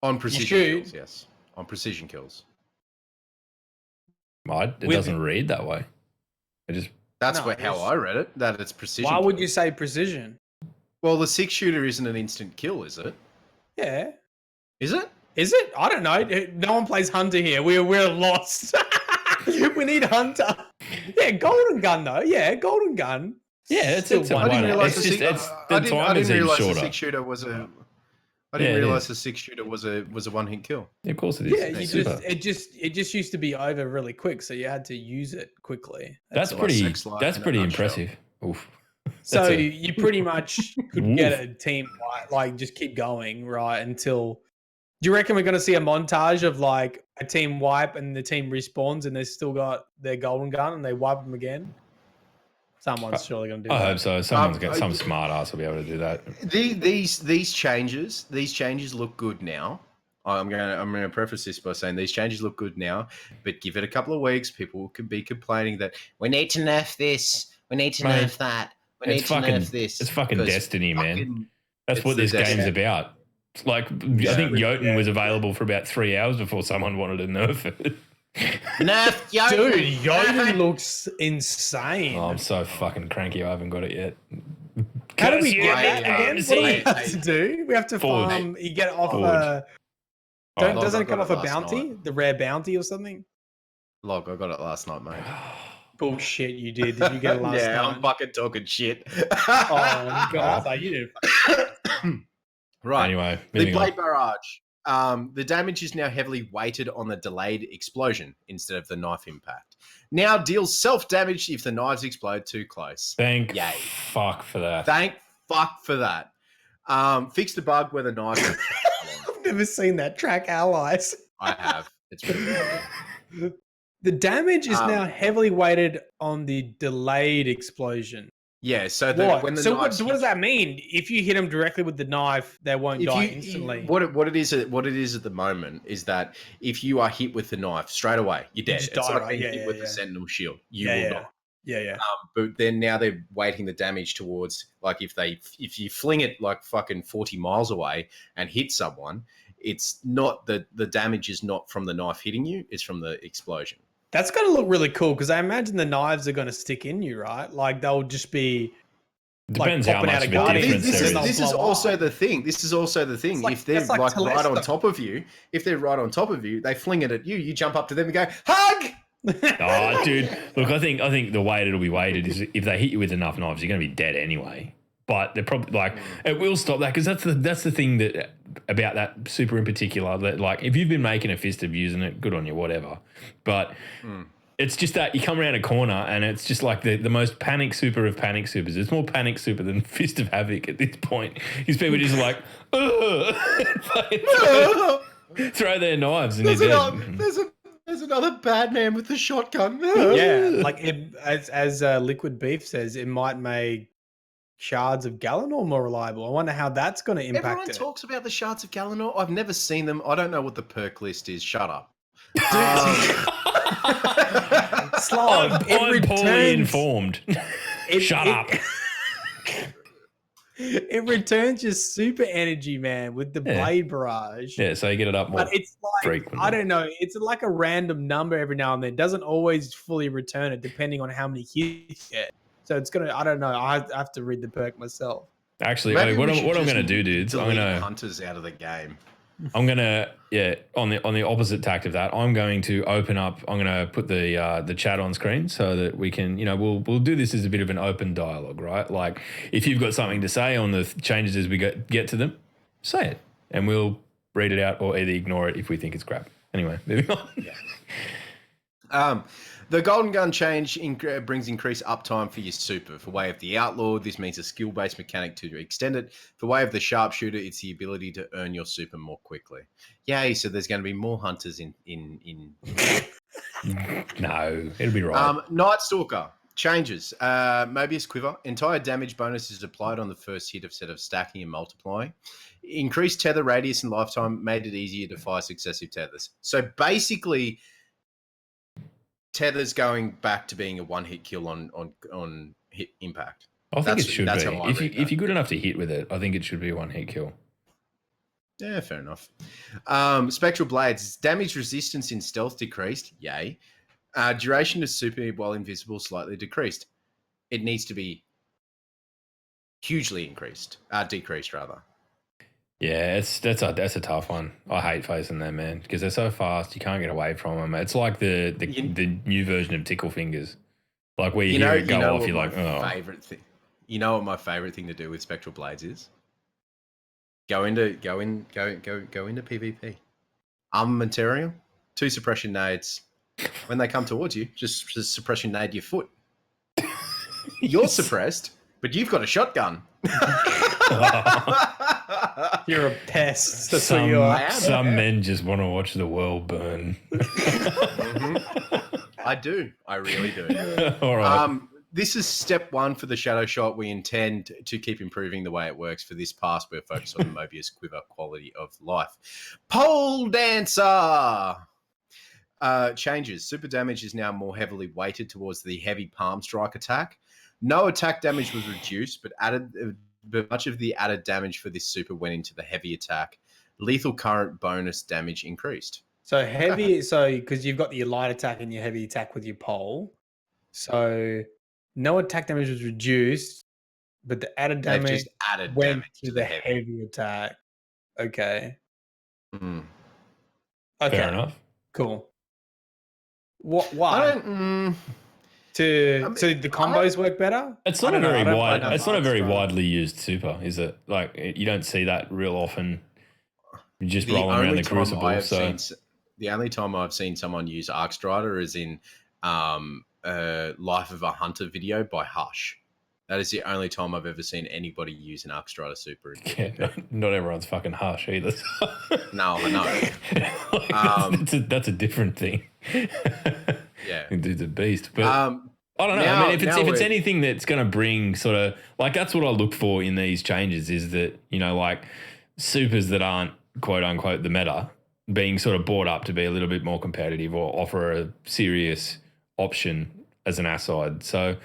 On precision kills, yes. On precision kills. It doesn't read that way. That's how I read it, that it's precision. Why would you say precision? Well, the 6-shooter isn't an instant kill, is it? Yeah. Is it? Is it? I don't know. No one plays Hunter here. We're lost. We need Hunter. Yeah, Golden Gun though. Yeah, Golden Gun. Yeah, it's I didn't realize the 6-shooter was a. I didn't realize the 6-shooter was a one-hit kill. Yeah, of course it is. Yeah, it just used to be over really quick, so you had to use it quickly. That's pretty impressive. Oof. So you pretty much could get a team like just keep going right until. Do you reckon we're going to see a montage of like a team wipe and the team respawns and they've still got their Golden Gun and they wipe them again? Someone's surely going to do that. I hope so. Some smart ass will be able to do that. These changes look good now. I'm going to preface this by saying these changes look good now, but give it a couple of weeks, people could be complaining that we need to nerf this, we need to nerf that, we need to nerf this. It's fucking Destiny, man. That's what this game's about. Like, I think Jotun was available for about 3 hours before someone wanted to nerf it. Nerf Jotun. Dude, Jotun looks insane. Oh, I'm so fucking cranky. I haven't got it yet. How do we get that again? What do we have to do? We have to farm. You get it off doesn't it come off a bounty? The rare bounty or something? Log, I got it last night, mate. Bullshit, you did. Did you get it last yeah, night? I'm fucking talking shit. Oh, God. So you did. Right. Anyway, The moving Blade on. Barrage. The damage is now heavily weighted on the delayed explosion instead of the knife impact. Now deals self-damage if the knives explode too close. Thank Yay. fuck for that. Thank fuck for that. Fix the bug where the knives are I've never seen that. Track allies. I have. It's pretty The damage is Um, now heavily weighted on the delayed explosion. Yeah, so What? when the So knives what does that mean? If you hit them directly with the knife, they won't die instantly. What it is at the moment is that if you are hit with the knife straight away, you're dead. just It's die, like right? being Yeah, hit yeah, with yeah. the Sentinel shield. You Yeah, will yeah. die. Yeah. But then now they're weighting the damage towards like if you fling it like fucking 40 miles away and hit someone, it's not the damage is not from the knife hitting you, it's from the explosion. That's going to look really cool because I imagine the knives are going to stick in you, right? Like they'll just be Depends like how popping much out of a difference Guardians, there is. This is blow also up. the thing. This is also the thing. like- If they're that's like like right on Telesto. top of you, if they're right on top of you, they fling it at you. You jump up to them and go, hug! Oh, dude. Look, I think the way it'll be weighted is if they hit you with enough knives, you're going to be dead anyway. But they're probably like it will stop that because that's the thing that about that super in particular. That like if you've been making a fist of using it, good on you, whatever. But it's just that you come around a corner and it's just like the most panic super of panic supers. It's more panic super than Fist of Havoc at this point. These people just like throw their knives and There's, they're dead. there's another bad man with a shotgun. Yeah, like as Liquid Beef says, it might make shards of Galanor more reliable. I wonder how that's going to impact Everyone it. talks about the shards of Galanor. I've never seen them. I don't know what the perk list is. Shut up. Slog, I'm poorly informed. Shut up. It returns your super energy, man, with the Yeah. Blade Barrage. Yeah, so you get it up more. But it's like, frequently. I don't know, it's like a random number every now and then. It doesn't always fully return it depending on how many hits you get. So it's going to, I don't know, I have to read the perk myself. Actually, Maybe what we I'm should going to just do, dudes, delete hunters out of the game. I'm gonna on the opposite tact of that, I'm going to open up. I'm going to put the chat on screen so that we can, we'll do this as a bit of an open dialogue, right? Like if you've got something to say on the changes as we get to them, say it, and we'll read it out or either ignore it if we think it's crap. Anyway, moving on. Yeah. The Golden Gun change brings increased uptime for your super. For Way of the Outlaw, this means a skill-based mechanic to extend it. For Way of the Sharpshooter, it's the ability to earn your super more quickly. Yay, so there's going to be more hunters in... No, it'll be right. Night Stalker changes. Mobius Quiver. Entire damage bonus is applied on the first hit instead of stacking and multiplying. Increased tether radius and lifetime made it easier to fire successive tethers. So basically... Tether's going back to being a one-hit kill on hit impact. I think it should be. If you're good that. enough to hit with it, I think it should be a one-hit kill. Yeah, fair enough. Spectral Blades. Damage resistance in stealth decreased. Yay. Duration of super while invisible slightly decreased. It needs to be hugely decreased rather. Yeah, that's a tough one. I hate facing them, man, because they're so fast. You can't get away from them. It's like the new version of Tickle Fingers, like where you hear it go off. You're like, oh. Favorite thing. You know what my favorite thing to do with Spectral Blades is? Go into PvP. Armamentarium, 2 suppression nades. When they come towards you, just suppression nade your foot. You're suppressed, but you've got a shotgun. You're a pest. That's what you are. Some men just want to watch the world burn. I do. I really do. All right. This is step 1 for the Shadow Shot. We intend to keep improving the way it works. For this pass, we're focused on the Mobius Quiver quality of life. Pole Dancer changes. Super damage is now more heavily weighted towards the heavy palm strike attack. No attack damage was reduced, but much of the added damage for this super went into the heavy attack. Lethal current bonus damage increased. So heavy, because you've got your light attack and your heavy attack with your pole. So no attack damage was reduced, but the added damage just added went damage to the heavy attack. Okay. Mm. Okay. Fair enough. Cool. What? Why? I don't. So the combos work better. It's I not a don't know, very I don't wide. play It's not a enough very Hearthstone. widely used super, is it? Like you don't see that real often. You're just The rolling around only the time I Crucible. have So seen, the only time I've seen someone use Arcstrider is in Life of a Hunter video by Hush. That is the only time I've ever seen anybody use an Arcstrider super. In yeah, PvP. not everyone's fucking harsh either. No, I know. That's a different thing. Yeah. Dude's a beast, but. I don't know. Now- I mean, if it's we're- anything that's going to bring sort of like that's what I look for in these changes is that like supers that aren't quote unquote the meta being sort of brought up to be a little bit more competitive or offer a serious option as an aside. So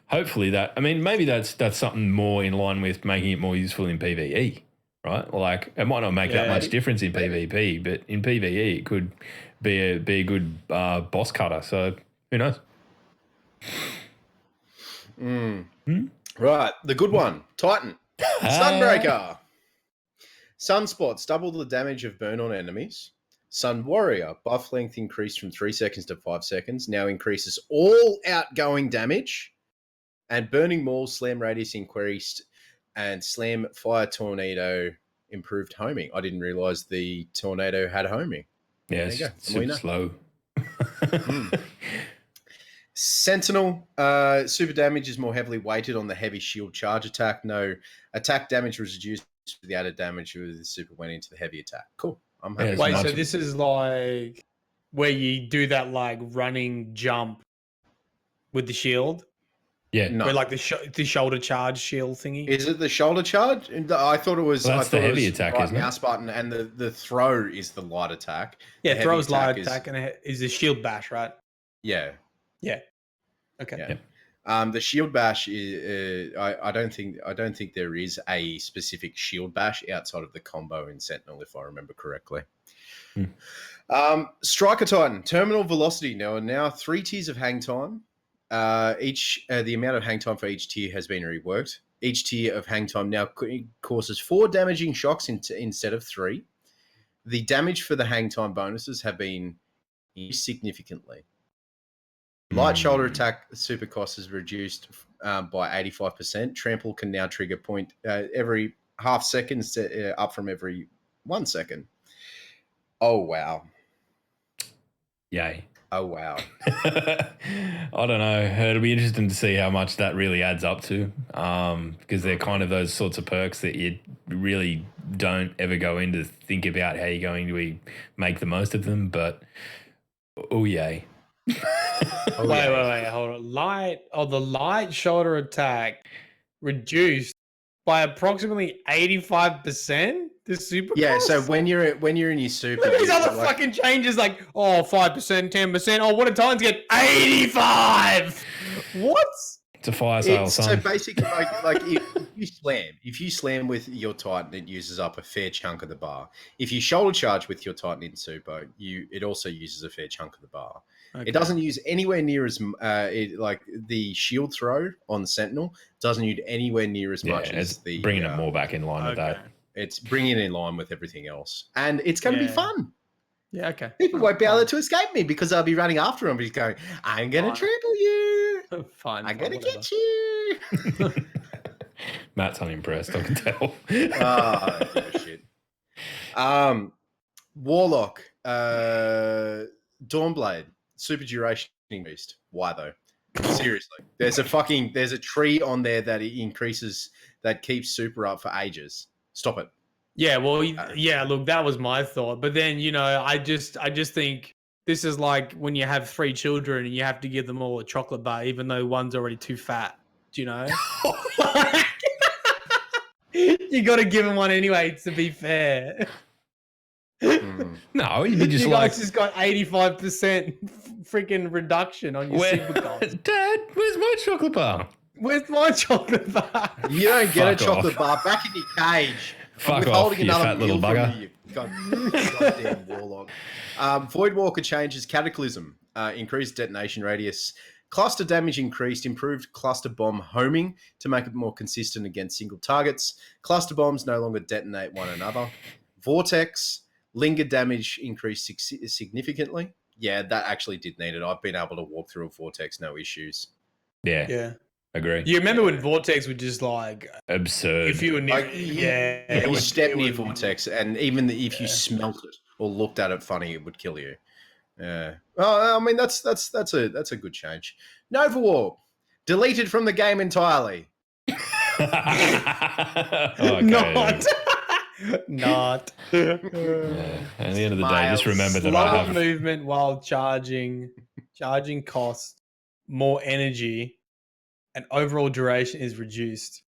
hopefully maybe that's something more in line with making it more useful in PvE, right? Like it might not make that much difference in PvP, but in PvE it could be a good boss cutter. So who knows? Right, the good one, Titan, Sunbreaker, Sunspots double the damage of burn on enemies. Sun Warrior buff length increased from 3 seconds to 5 seconds. Now increases all outgoing damage, and Burning Maul slam radius increased, and Slam Fire Tornado improved homing. I didn't realize the tornado had homing. Yeah, There it's you go. super slow. Sentinel, super damage is more heavily weighted on the heavy shield charge attack. No attack damage was reduced with the added damage with the super went into the heavy attack. Cool. I'm happy. Yeah, Wait, much- so this is like where you do that like running jump with the shield, Yeah, No. where like the shoulder charge shield thingy. Is it the shoulder charge? I thought it was. Well, that's I thought the it was heavy attack, right isn't it? mouse button, and the throw is the light attack. Yeah, The heavy throws light is- attack and is the shield bash, right? Yeah. Yeah. Okay. Yeah. The shield bash is. I don't think there is a specific shield bash outside of the combo in Sentinel, if I remember correctly. Striker Titan terminal velocity. Now 3 tiers of hang time. The amount of hang time for each tier has been reworked. Each tier of hang time now causes 4 damaging shocks instead of 3. The damage for the hang time bonuses have been increased significantly. Light shoulder attack super cost is reduced by 85%. Trample can now trigger point every half second up from every 1 second. Oh, wow. Yay. Oh, wow. I don't know. It'll be interesting to see how much that really adds up to, because they're kind of those sorts of perks that you really don't ever go in to think about how you're going to make the most of them. But oh yay! Wait, hold on. The light shoulder attack reduced by approximately 85%. The super Yeah, cost? so when you're in your super, Look at these other like- fucking changes like 5%, 10%. Oh, what did Titans get? 85. What? It's a fire sale, so son. basically, like if you slam with your Titan, it uses up a fair chunk of the bar. If you shoulder charge with your Titan in super, it also uses a fair chunk of the bar. Okay. It doesn't use anywhere near as like the shield throw on Sentinel doesn't use anywhere near as much it's as the bringing it more back in line with that. It's bringing it in line with everything else, and it's going to be fun. Yeah, okay. People won't be able to escape me because I'll be running after them. He's going, I'm going to trample you. Fine. I'm going to whatever. get you. Matt's unimpressed, I can tell. Ah, I give a shit. Warlock, Dawnblade, super duration increased. Why though? Seriously, there's a tree on there that it increases that keeps super up for ages. Stop it. Yeah, well, yeah, look, that was my thought. But then, I just think this is like when you have 3 children and you have to give them all a chocolate bar, even though one's already too fat. Do you know? You got to give them one anyway, to be fair. No, you'd be just You like, guys just got 85% freaking reduction on your super cost. Dad, where's my chocolate bar? Where's my chocolate bar? You don't get a Fuck chocolate off. bar back in your cage. I'm Fuck off, withholding you another fat little meal from bugger. you. Goddamn Warlock. Voidwalker changes Cataclysm, increased detonation radius, cluster damage increased, improved cluster bomb homing to make it more consistent against single targets. Cluster bombs no longer detonate one another. Vortex, linger damage increased significantly. yeah, that actually did need it. I've been able to walk through a vortex, no issues. Yeah. Agree. You remember when Vortex would just like, Absurd. if you were near, Like, it you would- step it near would- vortex, and even if you smelt it or looked at it funny, it would kill you. Yeah. Well, I mean, that's a good change. Nova Warp deleted from the game entirely. Okay. Not. Yeah. At the end of the day, just remember that I Slower have. movement while charging costs more energy, and overall duration is reduced.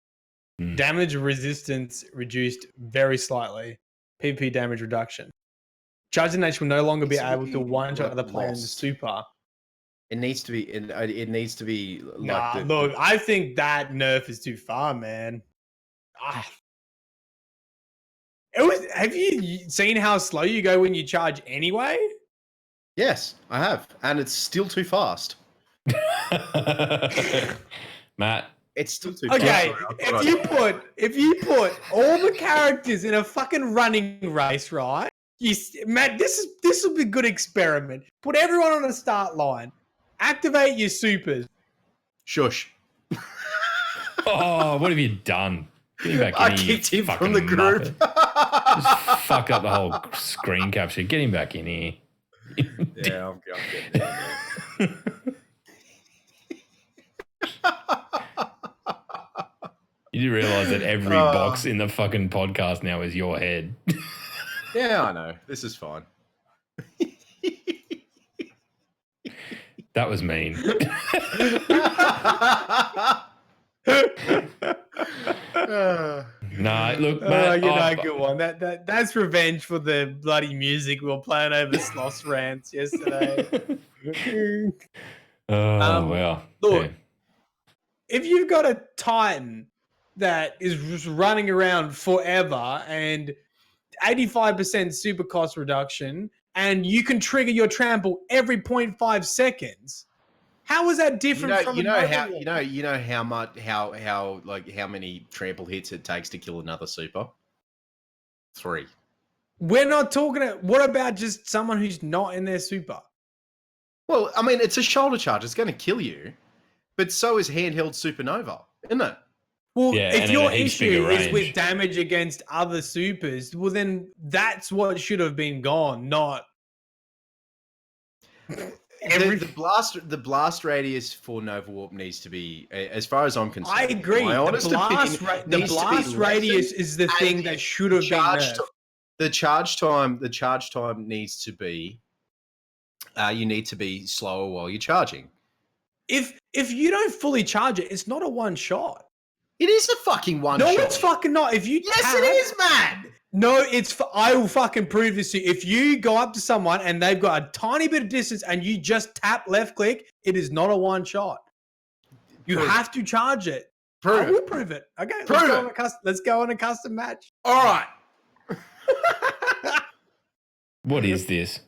Mm. Damage resistance reduced very slightly. PvP damage reduction. Charging Nation will no longer be It's able to one-shot the player in the lost. super. It needs to be. It needs to be like Nah, look, I think that nerf is too far, man. Have you seen how slow you go when you charge anyway? Yes, I have, and it's still too fast. Matt. It's still too Okay, fast. if you put all the characters in a fucking running race, right? Matt, this will be a good experiment. Put everyone on a start line. Activate your supers. Shush. Oh, what have you done? Get him back in I here, kicked you him from fucking the group. muppet. Just fucked up the whole screen capture. Get him back in here. Yeah, I'm getting it. You do realise that every box in the fucking podcast now is your head. Yeah, I know. This is fine. That was mean. No, look, Matt. Good one. That's revenge for the bloody music we were playing over Sloss rants yesterday. Well. Look, yeah. if you've got a Titan that is just running around forever and 85% super cost reduction, and you can trigger your trample every 0.5 seconds, how is that different from how many trample hits it takes to kill another super? 3. We're not talking. What about just someone who's not in their super? Well, I mean, it's a shoulder charge. It's going to kill you, but so is handheld supernova, isn't it? Well, Yeah, if and your a heaps issue bigger is range. with damage against other supers, well, then that's what should have been gone, not The blast radius for Nova Warp needs to be, as far as I'm concerned. I agree. My honest opinion The needs to be blast radius is the thing that should have been nerfed. The charge time needs to be. You need to be slower while you're charging. If you don't fully charge it, it's not a one shot. It is a fucking one No, shot. it's fucking not. If you Yes, it is, man. No, I will fucking prove this to you. If you go up to someone and they've got a tiny bit of distance and you just tap left click, it is not a one shot. You have to charge it. I will prove it. Okay, let's go on a custom match. All right. What is this?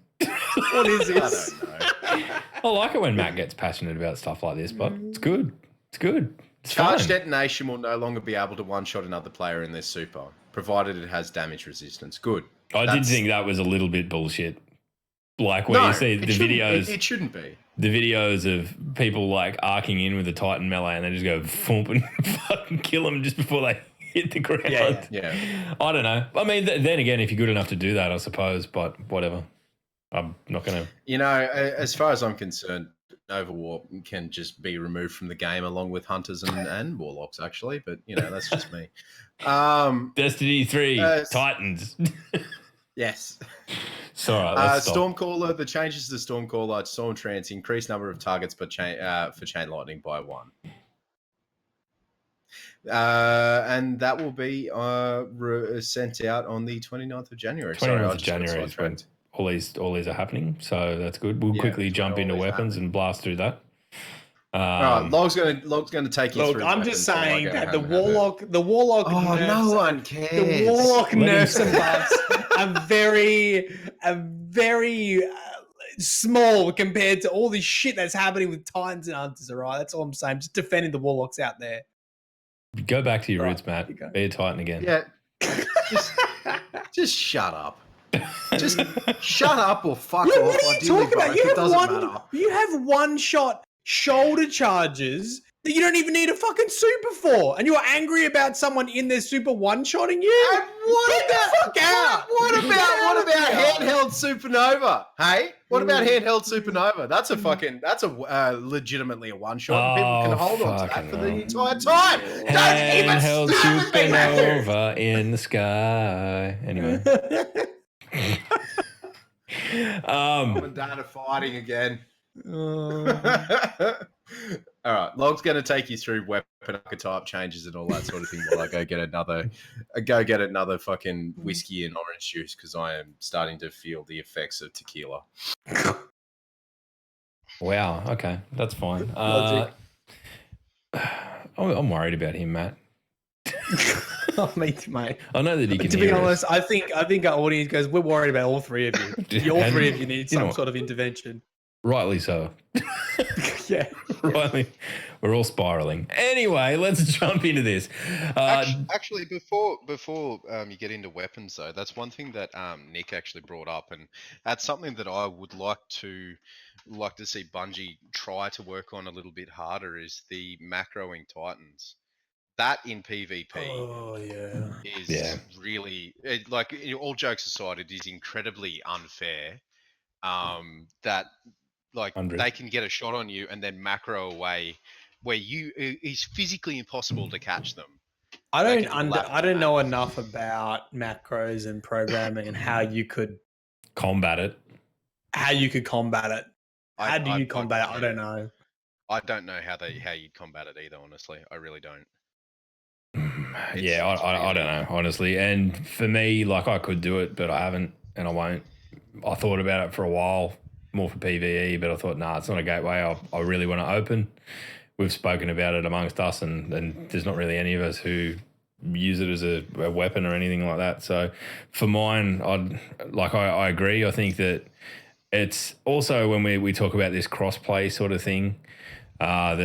What is this? I don't know. I like it when Matt gets passionate about stuff like this, but it's good. It's good. It's Charge fine. detonation will no longer be able to one-shot another player in their super, provided it has damage resistance. Good. I did think that was a little bit bullshit. Like when you see the videos, It shouldn't be. the videos of people like arcing in with a Titan melee and they just go thump and fucking kill them just before they hit the ground. Yeah. I don't know. I mean, then again, if you're good enough to do that, I suppose, but whatever. I'm not going to. You know, as far as I'm concerned, Nova Warp can just be removed from the game along with Hunters and Warlocks, actually. But, you know, that's just me. Destiny 3, Titans. Yes. Sorry, let's stop. Stormcaller, the changes to Stormcaller, Storm Trance, increased number of targets for Chain Lightning by 1. And that will be sent out on the 29th of January. 29th of January is when all these are happening, so that's good. We'll quickly jump into weapons and blast through that. All right, Log's going to take you through. I'm just saying that the Warlock. Oh, no one cares. The Warlock nerfs and buffs are very small compared to all this shit that's happening with Titans and Hunters. All right, that's all I'm saying. Just defending the Warlocks out there. Go back to your roots, Matt. Be a Titan again. Yeah. Just shut up. Just shut up or fuck Yeah, off. what are you Ideally, talking about? both. It doesn't matter. You have one shot shoulder charges that you don't even need a fucking super for, and you're angry about someone in their super one-shotting you? And what Get the fuck out! What about handheld supernova? Hey, what about handheld supernova? That's legitimately a one shot. And people can hold on to that for the entire time. Don't even Handheld start with me, Matthew. supernova in the sky. Anyway. Mum and Dad are fighting again. All right, Log's going to take you through weapon archetype changes and all that sort of thing while I go get another fucking whiskey and orange juice because I am starting to feel the effects of tequila. Wow. Okay, that's fine. Logic. I'm worried about him, Matt. Mate. I know that he can. To be honest, I think our audience goes, we're worried about all three of you. All three of you need some sort of intervention. Rightly so. Yeah. Rightly. We're all spiraling. Anyway, let's jump into this. Actually, before you get into weapons, though, that's one thing that Nick actually brought up, and that's something that I would like to see Bungie try to work on a little bit harder is the macroing Titans. That in PvP is really all jokes aside, it is incredibly unfair. That they can get a shot on you and then macro away where it's physically impossible to catch them. I don't know enough about macros and programming and how you could combat it. How you could combat it. How do you combat it? I don't know. I don't know how you'd combat it either, honestly. I really don't. I don't know, honestly. And for me, I could do it, but I haven't and I won't. I thought about it for a while, more for PvE, but I thought, nah, it's not a gateway I really want to open. We've spoken about it amongst us, and there's not really any of us who use it as a weapon or anything like that. So for mine, I agree. I think that it's also when we talk about this cross-play sort of thing, God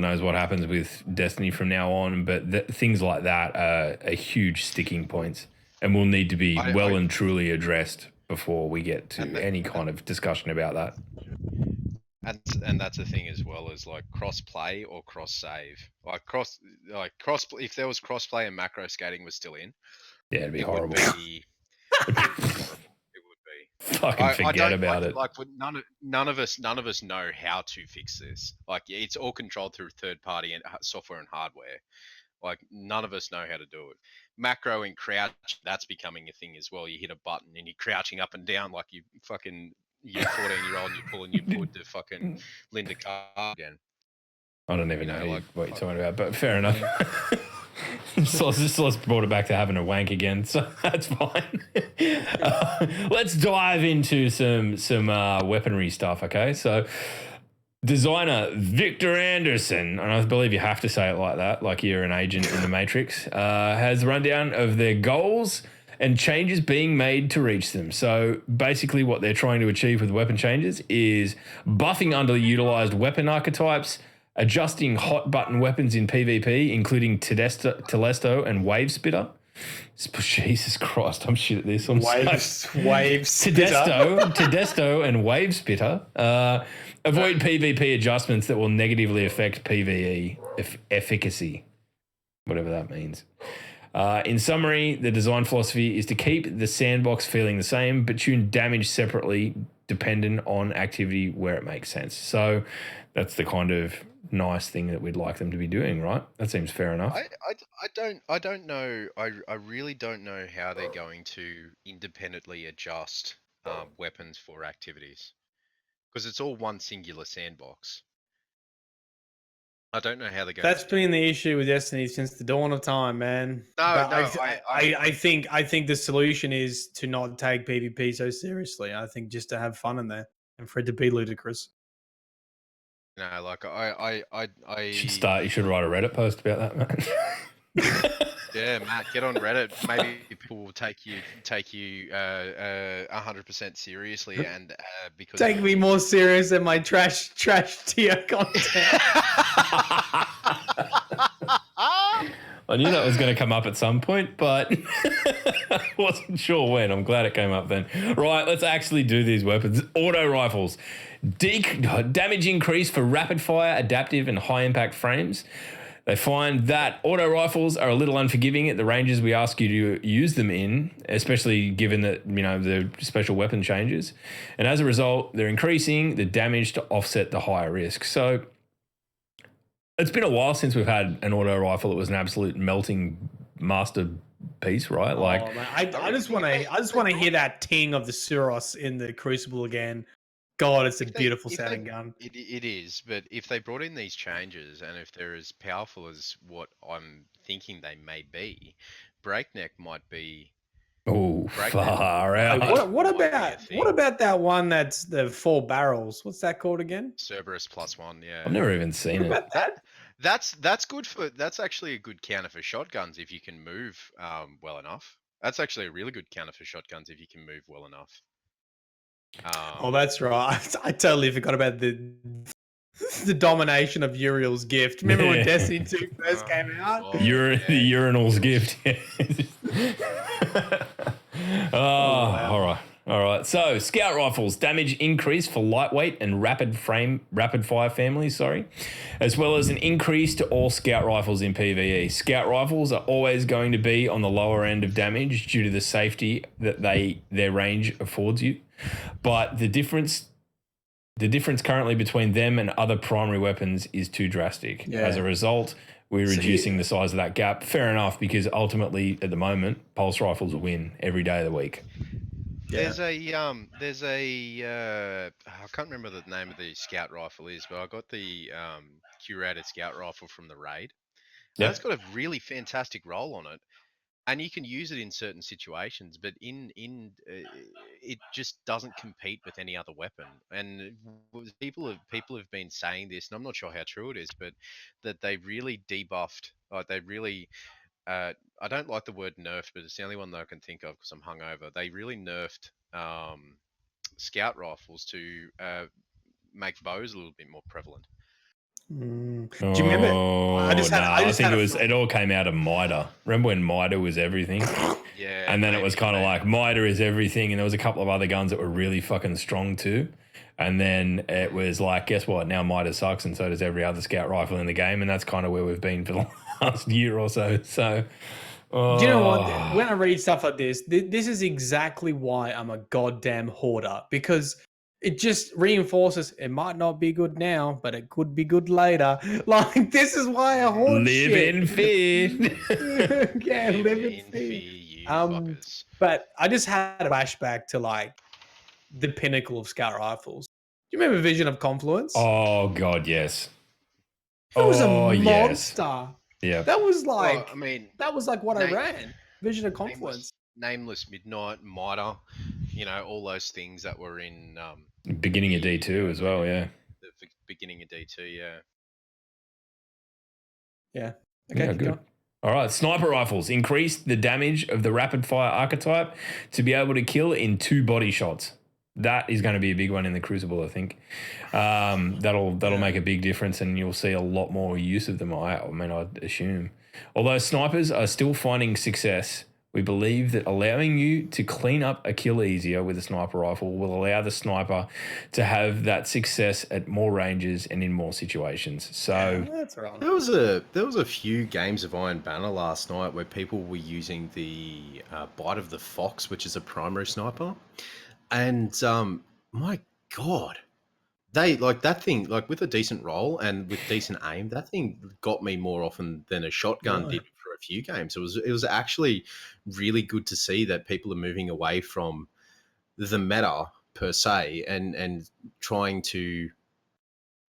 knows what happens with Destiny from now on, but things like that are huge sticking points and will need to be well and truly addressed before we get to any kind of discussion about that. And that's the thing as well as cross play or cross save. If there was cross play and macro skating was still in, it'd be horrible. It would be. Fucking forget about it. None of us know how to fix this. It's all controlled through third party and software and hardware. None of us know how to do it. Macro and crouch, that's becoming a thing as well. You hit a button and you're crouching up and down like you're 14-year-old and you're pulling your pud to fucking Linda Carr again. I don't even know what you're talking about, but fair enough. So let's brought it back to having a wank again, so that's fine. Let's dive into some weaponry stuff, okay? So designer Victor Anderson, and I believe you have to say it like that, like you're an agent in the Matrix, has a rundown of their goals and changes being made to reach them. So basically what they're trying to achieve with weapon changes is buffing underutilized weapon archetypes, adjusting hot button weapons in PvP, including Telesto and Wave Spitter. Jesus Christ, I'm shit at this. Wave Spitter. Tedesto and Wave Spitter. Avoid PvP adjustments that will negatively affect PvE efficacy, whatever that means. In summary, the design philosophy is to keep the sandbox feeling the same, but tune damage separately dependent on activity where it makes sense. So that's the kind of nice thing that we'd like them to be doing, right? That seems fair enough. I don't know. I really don't know how they're going to independently adjust weapons for activities because it's all one singular sandbox. I don't know how they're going. That's been the issue with Destiny since the dawn of time, man. I think the solution is to not take PvP so seriously. I think just to have fun in there and for it to be ludicrous. No, You should write a Reddit post about that, man. Yeah, Matt, get on Reddit. Maybe people will take you 100% seriously, and because take me more serious than my trash tier content. I knew that was going to come up at some point, but I wasn't sure when. I'm glad it came up then. Right, let's actually do these weapons. Auto rifles. Damage increase for rapid fire, adaptive, and high impact frames. They find that auto rifles are a little unforgiving at the ranges we ask you to use them in, especially given that, the special weapon changes. And as a result, they're increasing the damage to offset the higher risk. So it's been a while since we've had an auto rifle that was an absolute melting masterpiece, right? Man, I just want to hear that ting of the Suros in the Crucible again. God, it's a beautiful sounding gun. It is, but if they brought in these changes and if they're as powerful as what I'm thinking they may be, Breakneck might be. Oh, far out. What about that one that's the 4 barrels? What's that called again? Cerberus +1. Yeah, I've never even seen it. About that? That's good for. That's actually a good counter for shotguns if you can move well enough. That's actually a really good counter for shotguns if you can move well enough. Oh, that's right. I totally forgot about the domination of Uriel's gift. Remember when Destiny 2 first came out? The urinal's gift. Wow. All right. So, scout rifles, damage increase for lightweight and rapid fire families, as well as an increase to all scout rifles in PvE. Scout rifles are always going to be on the lower end of damage due to the safety that their range affords you. But the difference currently between them and other primary weapons is too drastic. Yeah. As a result, we're reducing the size of that gap. Fair enough, because ultimately, at the moment, pulse rifles win every day of the week. Yeah. There's a I can't remember the name of the scout rifle is, but I got the curated scout rifle from the raid. Yep. That's got a really fantastic roll on it, and you can use it in certain situations, but it just doesn't compete with any other weapon. And people have been saying this, and I'm not sure how true it is, but that they really debuffed. Like they really. I don't like the word nerfed, but it's the only one that I can think of because I'm hungover. They really nerfed scout rifles to make bows a little bit more prevalent. Do you remember? I think it all came out of MIDA. Remember when MIDA was everything? Yeah. And then it was kind of like MIDA is everything, and there was a couple of other guns that were really fucking strong too. And then it was like, guess what? Now MIDA sucks, and so does every other scout rifle in the game, and that's kind of where we've been for the last year or so. So, do you know what? When I read stuff like this is exactly why I'm a goddamn hoarder, because it just reinforces it might not be good now, but it could be good later. Like, this is why I hoard live shit. in fear. Yeah, live in fear. But I just had a flashback to like the pinnacle of scout rifles. Do you remember Vision of Confluence? Oh God, yes. It was a monster. Yeah. That was like, that was like what I ran. Vision of Confluence. Nameless Midnight, MIDA, all those things that were in beginning of D2 as well, yeah. The beginning of D2, yeah. Yeah. Okay, yeah, good. All right, sniper rifles increase the damage of the rapid fire archetype to be able to kill in 2 body shots. That is going to be a big one in the Crucible, I think. That'll make a big difference, and you'll see a lot more use of them, I'd assume. Although snipers are still finding success, we believe that allowing you to clean up a kill easier with a sniper rifle will allow the sniper to have that success at more ranges and in more situations. So that's right. There was a few games of Iron Banner last night where people were using the Bite of the Fox, which is a primary sniper. And my God, they like that thing, like with a decent roll and with decent aim, that thing got me more often than a shotgun did for a few games. It was actually really good to see that people are moving away from the meta per se and trying to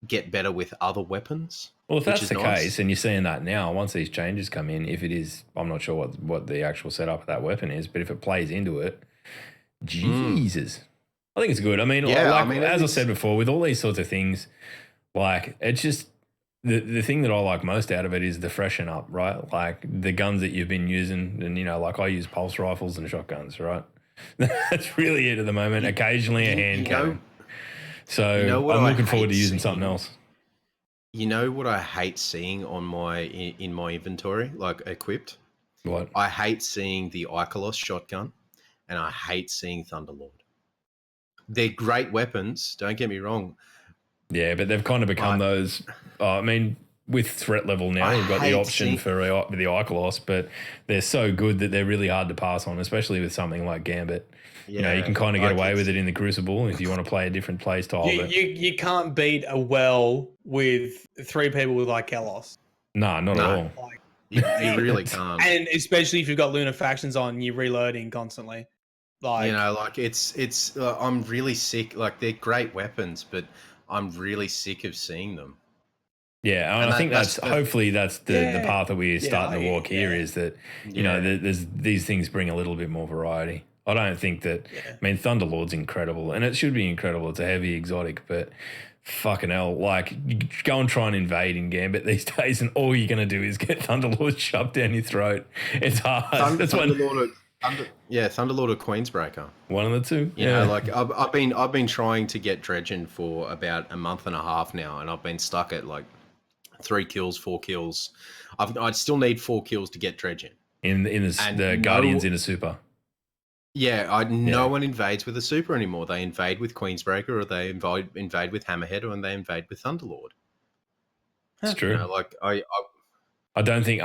get better with other weapons. Well, if that's the case, and you're seeing that now, once these changes come in, if it is, I'm not sure what the actual setup of that weapon is, but if it plays into it, Jesus. I think it's good. I mean, as I said before, with all these sorts of things, like, it's just the thing that I like most out of it is the freshen up, right? Like the guns that you've been using, and like I use pulse rifles and shotguns, right? That's really it at the moment. Occasionally a hand cannon. So I'm looking forward to using something else. You know what I hate seeing on in my inventory, like equipped? What? I hate seeing the Ikelos shotgun, and I hate seeing Thunderlord. They're great weapons, don't get me wrong. Yeah, but they've kind of become But those. I mean, with threat level now, I we've got the hate option seeing. for the Ikelos, but they're so good that they're really hard to pass on, especially with something like Gambit. You know, you Yeah, can kind of get like away with it's it in the Crucible if you want to play a different play style. You, But you can't beat a well with 3 people with like Kelos. no, not at no, all. Like, you really It's- can't. and especially if you've got Lunar factions on, you're reloading constantly. Like, You know, like it's. I'm really sick. Like they're great weapons, but I'm really sick of seeing them. Yeah, and And I think that's that's hopefully that's the Yeah. path that we're Yeah, starting to walk here yeah. is that yeah. there's these things bring a little bit more variety. I don't think that. Yeah. I mean, Thunderlord's incredible, and it should be incredible. It's a heavy exotic, but fucking hell, like you go and try and invade in Gambit these days, and all you're gonna do is get Thunderlord shoved down your throat. It's hard. That's Thunderlord or Queensbreaker. one of the two. You know, like I've been trying to get Dredgen for about a month and a half now, and I've been stuck at like 3 kills, 4 kills. I'd still need 4 kills to get Dredgen. in the Guardians in a super. Yeah, no one invades with a super anymore. They invade with Queensbreaker, or they invade with Hammerhead, or they invade with Thunderlord. It's true. You know, like I don't think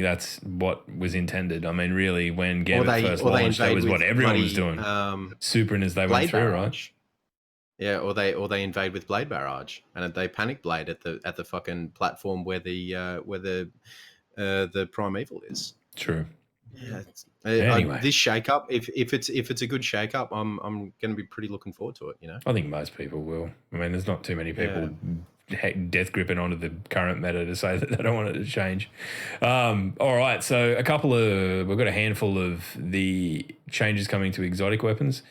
that's what was intended. I mean, really, when Gambit first or they launched, that invade was what with everyone was bloody, doing. Supering as they went Blade through, right? Barrage. Yeah, or they invade with Blade Barrage, and they panic blade at the fucking platform where the primeval is. True. Yeah. Anyway. This shake-up, if it's a good shake-up, I'm going to be pretty looking forward to it. You know. I think most people will. I mean, there's not too many people death gripping onto the current meta to say that they don't want it to change. All right, so we've got a handful of the changes coming to exotic weapons.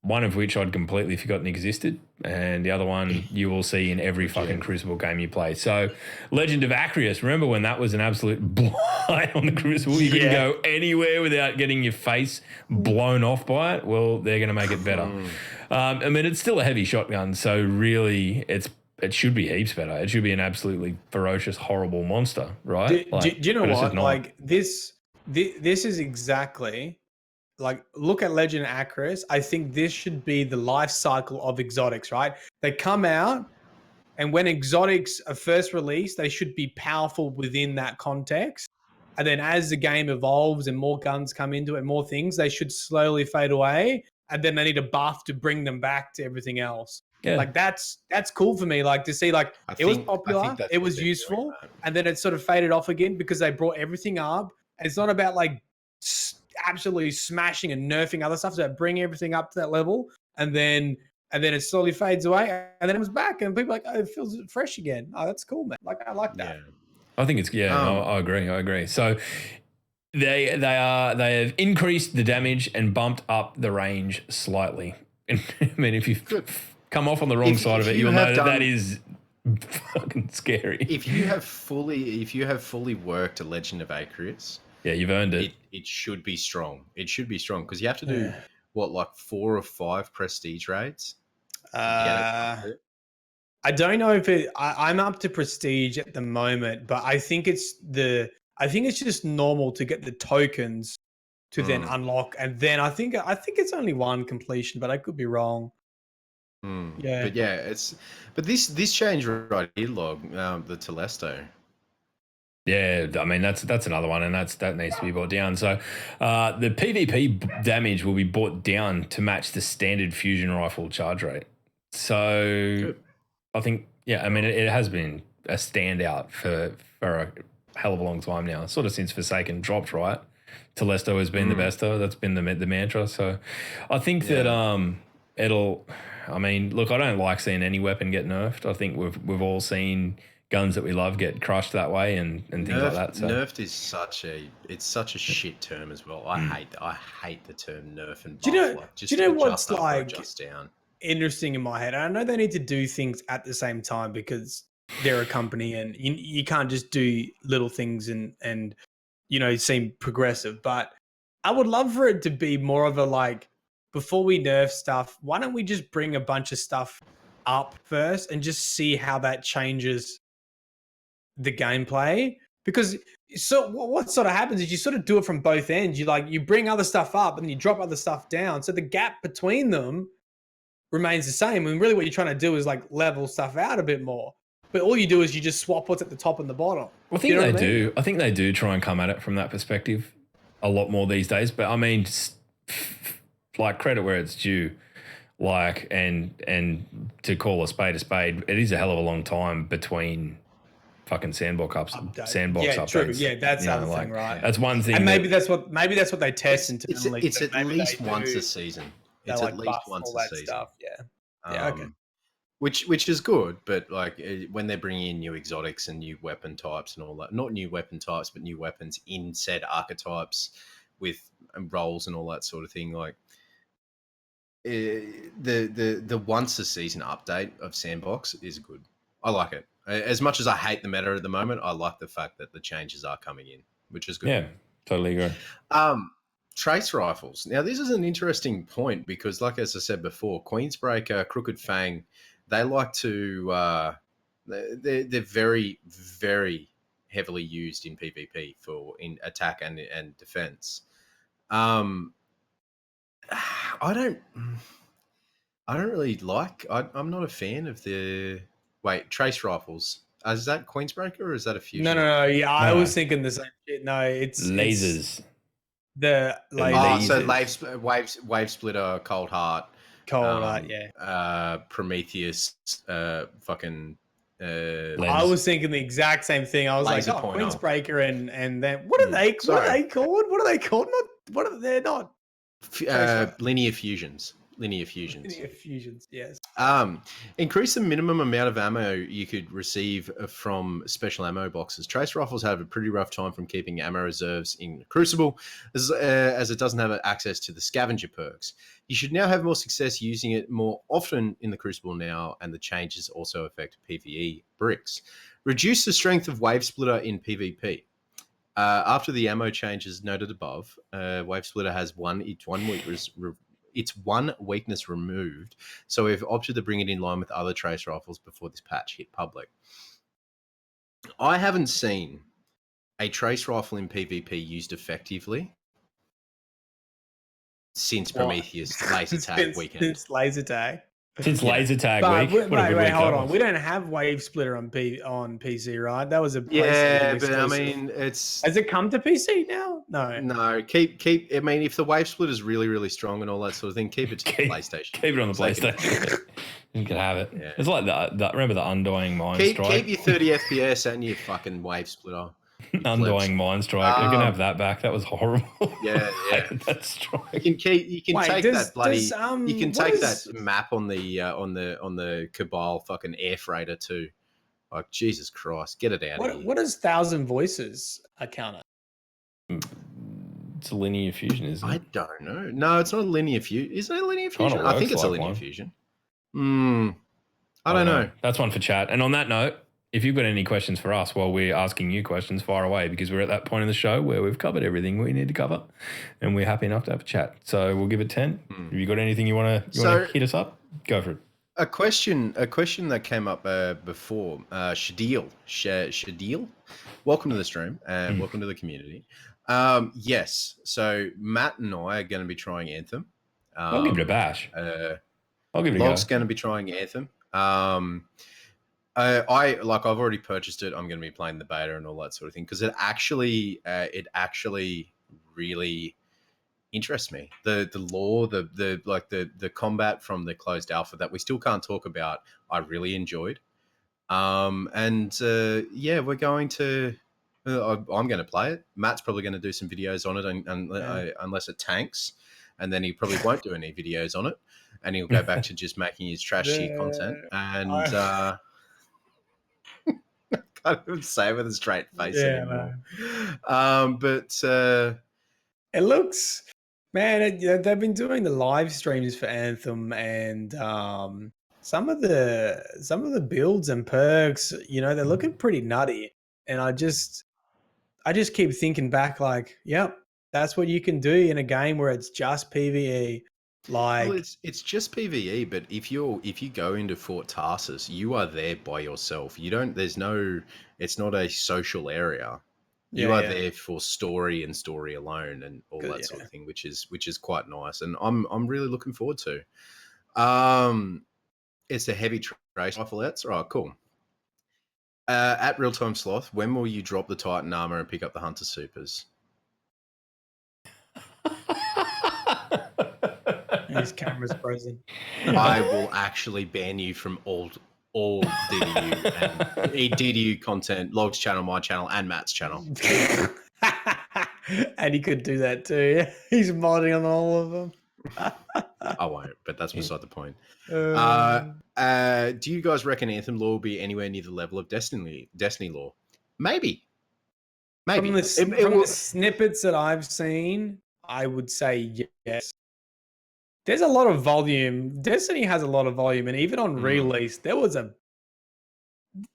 One of which I'd completely forgotten existed, and the other one you will see in every fucking Crucible game you play. So, Legend of Acreus, remember when that was an absolute blight on the Crucible? You couldn't go anywhere without getting your face blown off by it. Well, they're going to make it better. I mean, it's still a heavy shotgun, so really it should be heaps better. It should be an absolutely ferocious, horrible monster, right? do you know but it's what? just not. Like this is exactly like, look at Legend Acris. I think this should be the life cycle of exotics, right? They come out, and when exotics are first released, they should be powerful within that context. And then as the game evolves and more guns come into it, more things, they should slowly fade away. And then they need a buff to bring them back to everything else. Yeah. Like that's cool for me. Like to see, like it was popular, that's it what was they're useful, doing, man. and then it sort of faded off again because they brought everything up. And it's not about like absolutely smashing and nerfing other stuff. So bring everything up to that level, and then it slowly fades away, and then it comes back, and people are like, oh, it feels fresh again. Oh, that's cool, man. Like I like that. Yeah. I think it's I agree. So they have increased the damage and bumped up the range slightly. I mean, if you've come off on the wrong side of it, you'll know that is fucking scary. If you have fully worked a Legend of Acreus, yeah, you've earned it. It should be strong. It should be strong because you have to do like 4 or 5 prestige raids. I don't know if I'm up to prestige at the moment, but I think it's just normal to get the tokens to then unlock, and then I think it's only one completion, but I could be wrong. Yeah, but this change right here, log the Telesto. Yeah, I mean that's another one, and that needs to be brought down. So the PvP damage will be brought down to match the standard fusion rifle charge rate. So I think, I mean it has been a standout for a hell of a long time now, sort of since Forsaken dropped, right? Telesto has been the best though. That's been the mantra. So I think that it'll. I mean, look, I don't like seeing any weapon get nerfed. I think we've all seen guns that we love get crushed that way and things like that. So. Nerfed is such a shit term as well. I hate the term nerf and buff. Do you know what's like just down? Interesting in my head? I know they need to do things at the same time because they're a company, and you can't just do little things and seem progressive. But I would love for it to be more of a like, before we nerf stuff, why don't we just bring a bunch of stuff up first and just see how that changes the gameplay. Because so what sort of happens is you sort of do it from both ends. You bring other stuff up and you drop other stuff down. So the gap between them remains the same. And really what you're trying to do is like level stuff out a bit more. But all you do is you just swap what's at the top and the bottom. I think they do. I think they do try and come at it from that perspective a lot more these days. But I mean, like credit where it's due. Like and to call a spade, it is a hell of a long time between fucking sandbox updates. True. Yeah, that's the other thing, right? That's one thing. And maybe that's what they test internally. It's at least once a season. It's at least once a season. Stuff. Yeah. Okay. Which is good, but like when they're bringing in new exotics and new weapon types and all that, not new weapon types, but new weapons in said archetypes with roles and all that sort of thing, like the once a season update of Sandbox is good. I like it. As much as I hate the meta at the moment, I like the fact that the changes are coming in, which is good. Yeah, totally agree. Trace rifles. Now, this is an interesting point because, like as I said before, Queensbreaker, Crooked Fang, they like to. They're very, very heavily used in PvP in attack and defense. I don't really like. I'm not a fan of the. Wait, trace rifles. Is that Queensbreaker or is that a fusion? No. Yeah, I was thinking the same shit. No, it's lasers. The lasers. Wave Splitter, Cold Heart. Yeah. Prometheus. Fucking. I was thinking the exact same thing. I was like, Queensbreaker, and then what are they called? What are they called? They're not linear fusions. Yes. Increase the minimum amount of ammo you could receive from special ammo boxes. Trace rifles have a pretty rough time from keeping ammo reserves in Crucible, as it doesn't have access to the scavenger perks. You should now have more success using it more often in the Crucible now, and the changes also affect PvE bricks. Reduce the strength of Wave Splitter in PvP. After the ammo changes noted above, Wave Splitter has its one weakness removed, so we've opted to bring it in line with other trace rifles before this patch hit public. I haven't seen a trace rifle in PvP used effectively since Prometheus laser tag weekend. Since laser tag. Since laser tag week. Wait, hold on. We don't have Wave Splitter on PC, right? That was a but I mean, it's has it come to PC now? No. Keep. I mean, if the Wave Splitter is really, really strong and all that sort of thing, keep it to the PlayStation. Keep it on the PlayStation. You can have it. Yeah. It's like that. Remember the Undying Mind Strike? Keep your 30 FPS and your fucking Wave Splitter. Undying Mind Strike. You can have that back. That was horrible. Yeah. That strike. You can take that map on the Cabal fucking air freighter too. Like Jesus Christ, get it out of here. What is 1,000 voices a counter? It's a linear fusion, isn't it? I don't know. No, it's not a linear fusion. Is it a linear fusion? I think it's a linear fusion. I don't know. That's one for chat. And on that note, if you've got any questions for us while we're asking you questions, fire away, because we're at that point in the show where we've covered everything we need to cover and we're happy enough to have a chat. So we'll give it 10. Have you got anything you want to hit us up? Go for it. A question that came up before, Shadil, welcome to the stream and welcome to the community. Yes, so Matt and I are going to be trying Anthem. I'll give it a bash. I'll give it a go. Log's going to be trying Anthem. I've already purchased it. I'm going to be playing the beta and all that sort of thing because it actually really interests me. The lore, the combat from the closed alpha that we still can't talk about, I really enjoyed. We're going to. I'm going to play it. Matt's probably going to do some videos on it, unless it tanks, and then he probably won't do any videos on it, and he'll go back to just making his trashy content. And I can't even say it with a straight face anymore. It looks, man. They've been doing the live streams for Anthem, and some of the builds and perks, they're looking pretty nutty. And I just keep thinking back, like, yep, that's what you can do in a game where it's just PvE. Like, Well, it's just PVE, but if you go into Fort Tarsus, you are there by yourself. You don't. There's no. It's not a social area. You are yeah, there for story and story alone, and all good, that sort yeah. of thing, which is quite nice, and I'm really looking forward to. It's a heavy trace riflettes. All right, cool. At Real Time Sloth, when will you drop the Titan armor and pick up the Hunter Supers? His camera's frozen. I will actually ban you from all DDU and DDU content, Logs channel, my channel, and Matt's channel. And he could do that too. Yeah. He's modding on all of them. I won't, but that's beside the point. Um, Do you guys reckon Anthem lore will be anywhere near the level of Destiny lore? Maybe. from the, It from will- the snippets that I've seen, I would say yes. There's a lot of volume. Destiny has a lot of volume, and even on release, there was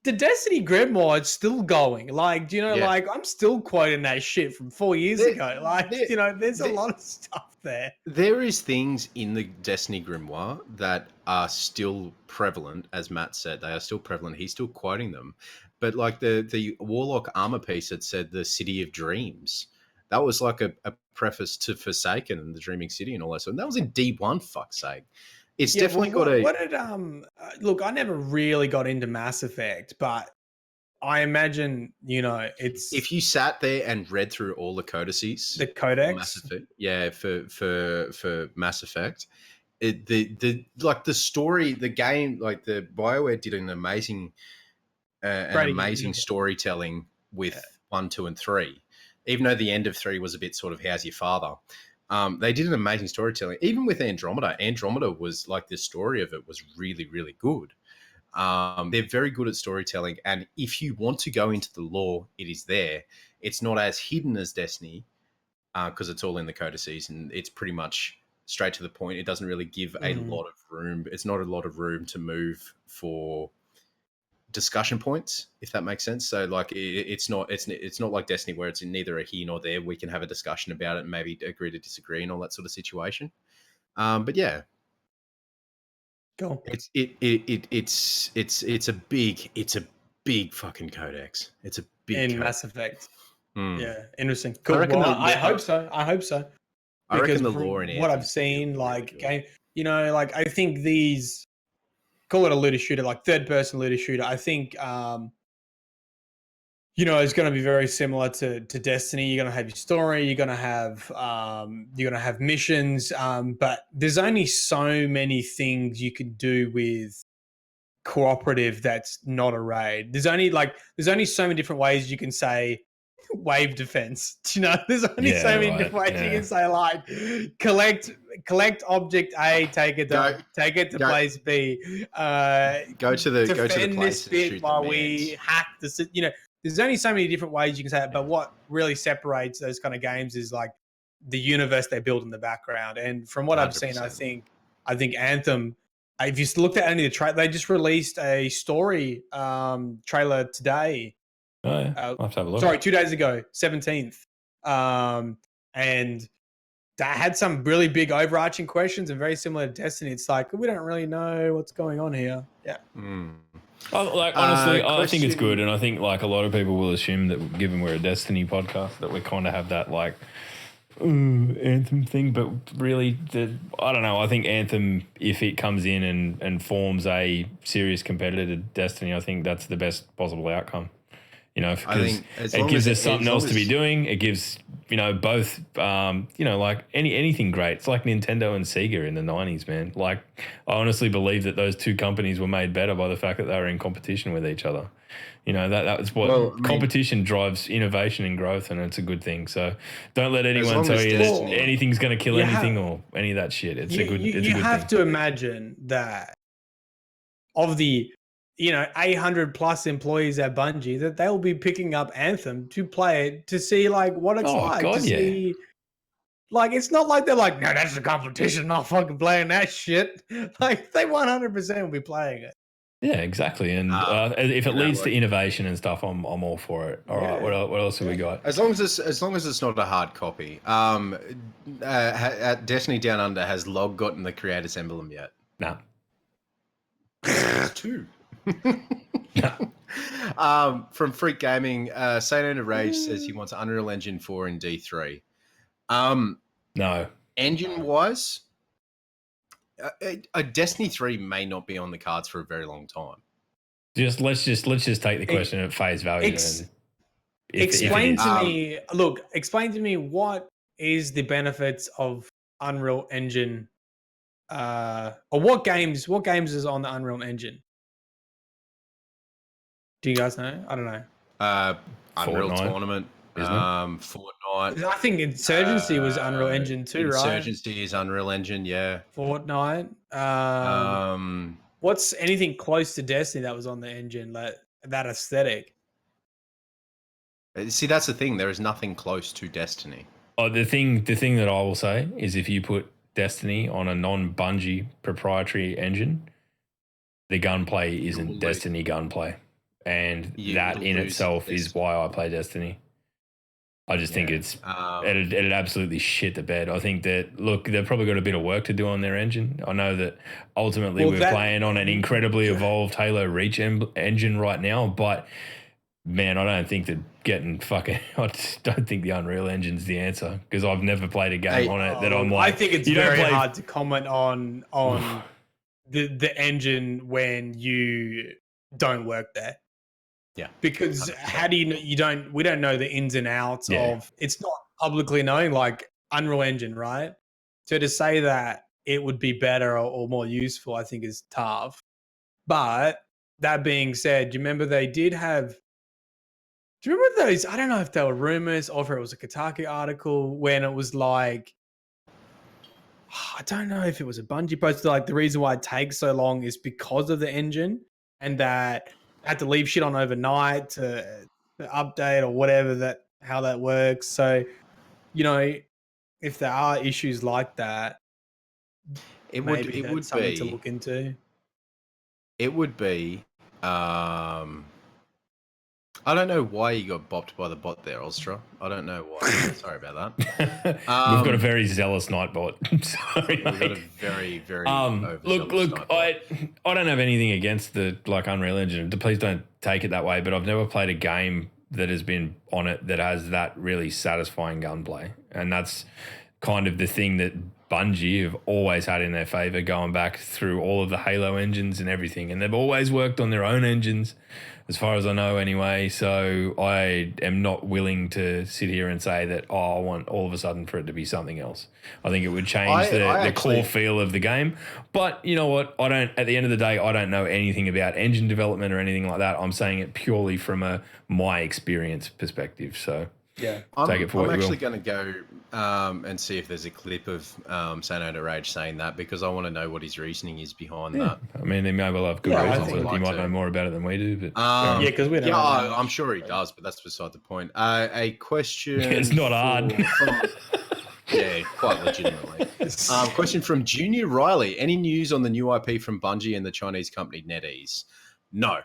the Destiny Grimoire is still going. Like, do you know, Yeah. like I'm still quoting that shit from 4 years ago. Like, there- you know, there's a there- lot of stuff there. There is things in the Destiny Grimoire that are still prevalent, as Matt said. They are still prevalent. He's still quoting them. But like the Warlock armor piece that said the City of Dreams, that was like a preface to Forsaken and the Dreaming City and all that. So that was in D1, fuck's sake. It's definitely got a. What did look? I never really got into Mass Effect, but I imagine it's If you sat there and read through all the codices, the for codex. Mass Effect, yeah, for Mass Effect, the story, the game, like the BioWare did an amazing storytelling with 1, 2, and 3. Even though the end of 3 was a bit sort of how's your father, they did an amazing storytelling. Even with Andromeda, was like the story of it was really, really good. They're very good at storytelling, and if you want to go into the lore, it is there. It's not as hidden as Destiny because it's all in the codices, and it's pretty much straight to the point. It doesn't really give a lot of room. It's not a lot of room to move for discussion points, if that makes sense. So like it's not like Destiny where it's neither a here nor there. We can have a discussion about it and maybe agree to disagree and all that sort of situation. But yeah, Cool. it's a big fucking codex. It's a big in codex. Mass Effect. Mm. Yeah, interesting. Cool. reckon Well, the- I hope so. I hope so. I reckon Because the from lore in what I've Anthem's gonna be seen, really like good. game, like I think these call it a looter shooter, like third person looter shooter. I think it's going to be very similar to Destiny. You're going to have your story. You're going to have missions. But there's only so many things you can do with cooperative that's not a raid. There's only so many different ways you can say wave defense. There's only so many different ways you can say like collect object A, take it to go- place B. Go to the Defend place this and shoot bit while the we mans. hack the. There's only so many different ways you can say it, but what really separates those kind of games is like the universe they build in the background. And from what I've seen, 100%. I think Anthem. If you looked at any of the trailer, they just released a story trailer today. Oh, yeah. I'll have to have a look. Sorry, 2 days ago, 17th. And that had some really big overarching questions and very similar to Destiny. It's like, we don't really know what's going on here. Yeah. Honestly, I think it's question- good, and I think like a lot of people will assume that, given we're a Destiny podcast, that we kind of have that like Anthem thing. But really, I don't know. I think Anthem, if it comes in and forms a serious competitor to Destiny, I think that's the best possible outcome. Because think as it long gives as us it- something as long else to be as- doing. It gives both like anything great. It's like Nintendo and Sega in the 90s, man. Like I honestly believe that those two companies were made better by the fact that they were in competition with each other. That was what competition drives innovation and growth, and it's a good thing. So don't let anyone long tell as you Destiny- that anything's going to kill You anything have- or any of that shit. It's you, a good. you, It's you a good have thing. to imagine that of the 800 plus employees at Bungie, that they'll be picking up Anthem to play it to see like what it's like. God, to see, like it's not like they're like, no, that's the competition. I'm not fucking playing that shit. Like they 100% will be playing it. Yeah, exactly. And if it leads to innovation and stuff, I'm all for it. All right, what else have we got? As long as it's not a hard copy. Destiny Down Under, has Log gotten the creator's emblem yet? No. Two. From Freak Gaming, Saint Rage says he wants Unreal Engine 4 in D3. No. Engine wise, a Destiny 3 may not be on the cards for a very long time. Let's just take the question at face value. Explain to me what is the benefits of Unreal Engine, or what games is on the Unreal Engine? Do you guys know? I don't know. Unreal Fortnite, Tournament, isn't it? Fortnite. I think Insurgency was Unreal Engine too, right? Insurgency is Unreal Engine, yeah. Fortnite. What's anything close to Destiny that was on the engine, like that aesthetic? See, that's the thing. There is nothing close to Destiny. Oh, the thing that I will say is if you put Destiny on a non-Bungie proprietary engine, the gunplay isn't Destiny gunplay. And that in itself is why I play Destiny. I just think it'd absolutely shit the bed. I think that, look, they've probably got a bit of work to do on their engine. I know that ultimately we're playing on an incredibly evolved Halo Reach engine right now, but man, I don't think that I just don't think the Unreal Engine's the answer, because I've never played a game on it that I'm like. I think it's very hard to comment on the engine when you don't work there. Yeah, because 100%. How do we don't know the ins and outs of, it's not publicly known, like Unreal Engine, right? So to say that it would be better or more useful, I think is tough. But that being said, do you remember they did have? Do you remember those? I don't know if they were rumors or if it was a Kotaku article when it was like, I don't know if it was a Bungie post, like the reason why it takes so long is because of the engine, and that had to leave shit on overnight to update or whatever, how that works. So, if there are issues like that, it would be something to look into. It would be. I don't know why you got bopped by the bot there, Ostra. I don't know why. Sorry about that. We've got a very zealous Nightbot. Sorry, we've got a very, very look. I don't have anything against the Unreal Engine. Please don't take it that way. But I've never played a game that has been on it that has that really satisfying gunplay, and that's kind of the thing that Bungie have always had in their favor, going back through all of the Halo engines and everything, and they've always worked on their own engines, as far as I know anyway. So I am not willing to sit here and say that, I want all of a sudden for it to be something else. I think it would change the core feel of the game. But you know what? At the end of the day, I don't know anything about engine development or anything like that. I'm saying it purely from my experience perspective. So yeah, take it for what you will. I'm actually going to go and see if there's a clip of Sandbox Rage saying that, because I want to know what his reasoning is behind that. I mean, he may well have good reasons. He might know more about it than we do. But because we don't. Yeah, I'm sure he does, but that's beside the point. A question. It's not hard. Yeah, quite legitimately. Question from Junior Riley. Any news on the new IP from Bungie and the Chinese company NetEase? No,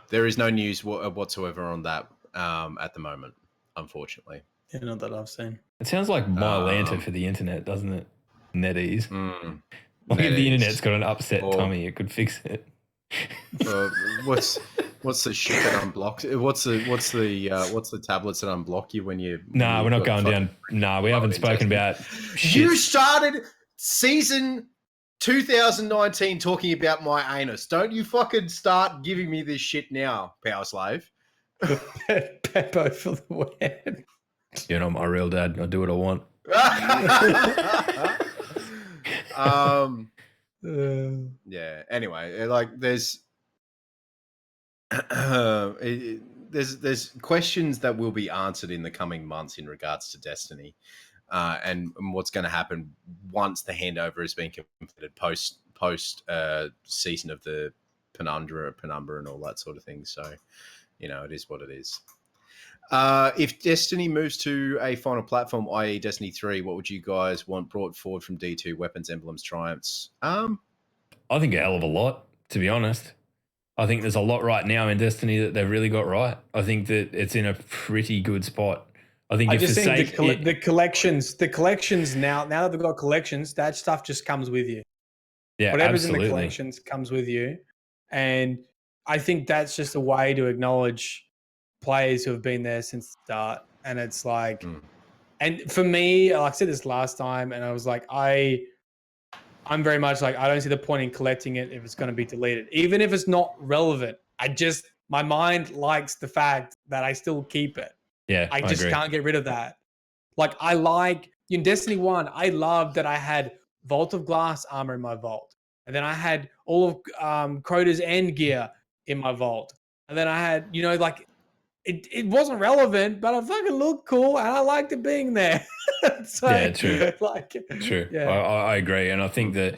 there is no news whatsoever on that at the moment, unfortunately. Yeah, not that I've seen. It sounds like Mylanta for the internet, doesn't it? NetEase. If the internet's got an upset tummy, it could fix it. What's the shit that unblocks? What's the tablets that unblock you when you? No, we're not going down. No, we haven't spoken about. You started season 2019 talking about my anus. Don't you fucking start giving me this shit now, Power Slave. Peppo for the web. You're not my real dad. I do what I want. Yeah. Anyway, there's questions that will be answered in the coming months in regards to Destiny, and what's going to happen once the handover has been completed post season of the penumbra and all that sort of thing. So, it is what it is. If Destiny moves to a final platform, i.e. Destiny 3, what would you guys want brought forward from D2? Weapons, emblems, triumphs? I think a hell of a lot. to be honest. I think there's a lot right now in Destiny that they've really got right. I think that it's in a pretty good spot. I think the collections now that they've got collections, that stuff just comes with you. Yeah, Whatever's absolutely. in the collections comes with you. And I think that's just a way to acknowledge players who have been there since the start. And it's like, and for me, like I said this last time, and I was like, I'm very much like, I don't see the point in collecting it if it's going to be deleted, even if it's not relevant. My mind likes the fact that I still keep it. Yeah, I just agree. can't get rid of that. Like, I like in Destiny 1, I loved that I had Vault of Glass armor in my vault. And then I had all of Crota's end gear in my vault. And then I had, like, it wasn't relevant, but it fucking looked cool and I liked it being there. So, yeah, true. True. Yeah. I agree. And I think that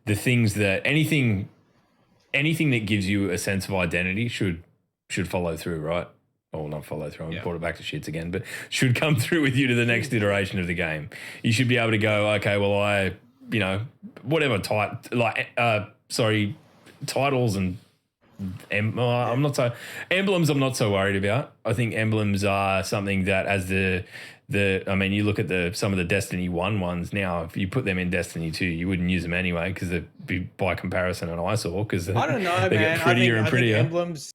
the things that anything that gives you a sense of identity should follow through, right? Or not follow through. I brought it back to shits again, but should come through with you to the next iteration of the game. You should be able to go, okay, well, whatever titles and emblems I'm not so worried about. I think emblems are something that as you look at some of the Destiny 1 ones now, if you put them in Destiny 2, you wouldn't use them anyway because they'd be by comparison an eyesore because I don't know, they man. get prettier and prettier. I think emblems,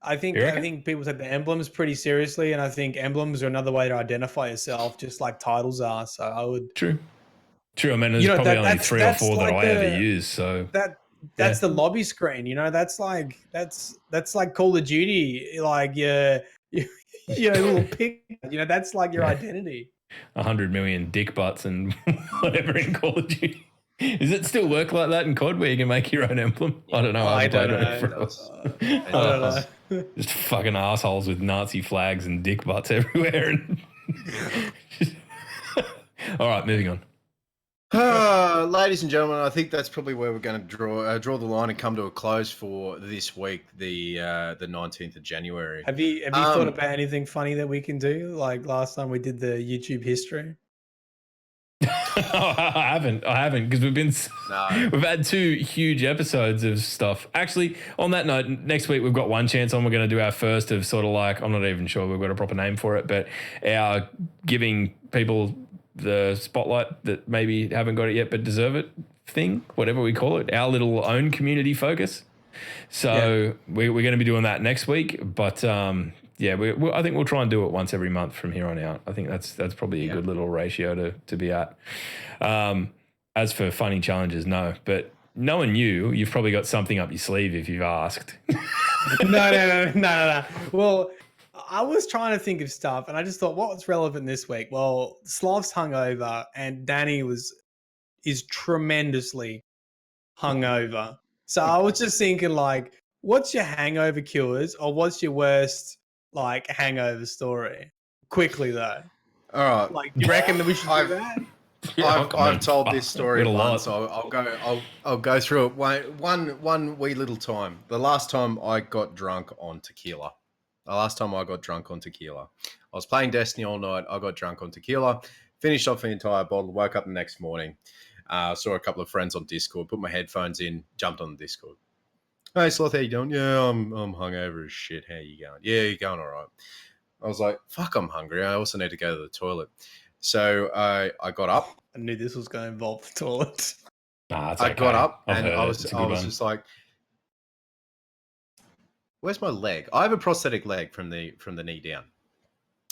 I think people take the emblems pretty seriously, and I think emblems are another way to identify yourself, just like titles are. So I would True. I mean, there's probably only 3 or 4 that I ever use. So that's the lobby screen. That's like Call of Duty. Like your little pic. That's like your identity. 100 million dick butts and whatever in Call of Duty. Does it still work like that in COD where you can make your own emblem? I don't know. I don't know. Just fucking assholes with Nazi flags and dick butts everywhere. All right, moving on. Ladies and gentlemen, I think that's probably where we're going to draw the line and come to a close for this week, the 19th of January. Have you thought about anything funny that we can do? Like last time we did the YouTube history. I haven't because we've had 2 huge episodes of stuff. Actually, on that note, next week we've got one chance on. We're going to do our first of sort of like, I'm not even sure we've got a proper name for it, but our giving people the spotlight that maybe haven't got it yet but deserve it thing, whatever we call it, our little own community focus. So we're going to be doing that next week, but I think we'll try and do it once every month from here on out. I think that's probably a good little ratio to be at. As for funny challenges, no, but knowing you've probably got something up your sleeve if you've asked. No. Well, I was trying to think of stuff, and I just thought, what's relevant this week? Well, Slav's hungover, and Danny is tremendously hungover. So I was just thinking, like, what's your hangover cures, or what's your worst like hangover story? Quickly though. All right. Like, you reckon that we should do that? I've told this story once, so I'll go through it one wee little time. The last time I got drunk on tequila. I was playing Destiny all night. I got drunk on tequila, finished off the entire bottle, woke up the next morning, saw a couple of friends on Discord, put my headphones in, jumped on the Discord. Hey, Sloth, how you doing? Yeah, I'm hungover as shit. How you going? Yeah, you're going all right. I was like, fuck, I'm hungry. I also need to go to the toilet. So I got up. I knew this was going to involve the toilet. Nah, I got up and I was just like, where's my leg? I have a prosthetic leg from the knee down.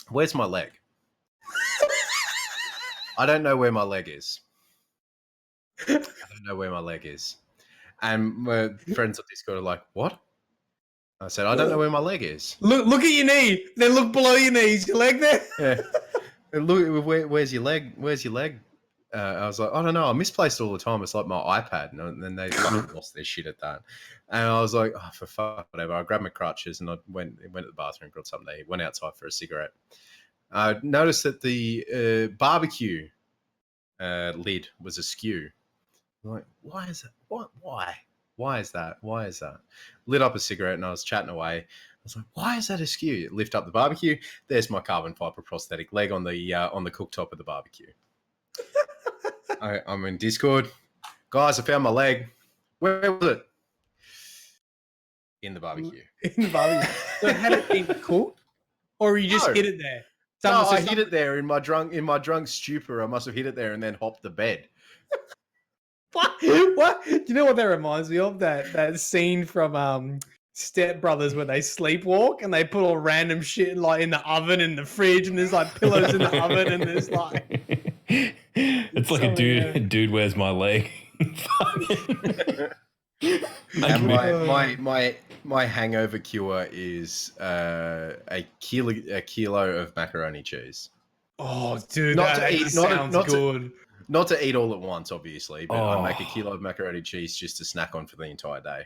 Where's my leg? I don't know where my leg is. And my friends on Discord are like, what? I said, I don't know where my leg is. Look at your knee. Then look below your knees. Your leg there? Yeah. And look, where's your leg? Where's your leg? I was like, I don't know. I misplaced it all the time. It's like my iPad. And then they lost their shit at that. And I was like, oh, for fuck, whatever. I grabbed my crutches and I went to the bathroom, got something to eat, went outside for a cigarette. I noticed that the barbecue lid was askew. I'm like, why is that? What? Why? Why is that? Lit up a cigarette and I was chatting away. I was like, why is that askew? Lift up the barbecue. There's my carbon fiber prosthetic leg on the cooktop of the barbecue. I'm in Discord. Guys, I found my leg. Where was it? in the barbecue. In the barbecue. So had it been cooked, or you just No. hit it there? No, I hit it there in my drunk stupor. I must have hit it there and then hopped the bed. What? What? Do you know what that reminds me of? That scene from Step Brothers where they sleepwalk and they put all random shit like in the oven and the fridge, and there's like pillows in the oven, and there's like it's like a dude, where's my leg? And my hangover cure is a kilo of macaroni cheese. Oh, dude, Not that to eat, sounds good. Not to eat all at once, obviously, but I make a kilo of macaroni cheese just to snack on for the entire day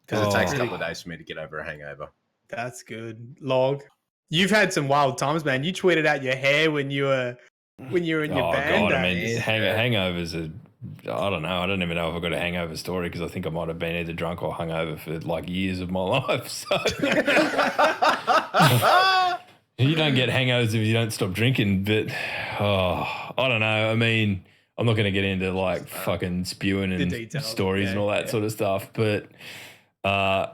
because it takes a couple of days for me to get over a hangover. That's good. Log, you've had some wild times, man. You tweeted out your hair when you were in your band God, days. I mean, hangovers are. I don't know. I don't even know if I've got a hangover story because I think I might have been either drunk or hungover for like years of my life. So you don't get hangovers if you don't stop drinking. But I don't know. I mean, I'm not going to get into like fucking spewing and stories and all that sort of stuff. But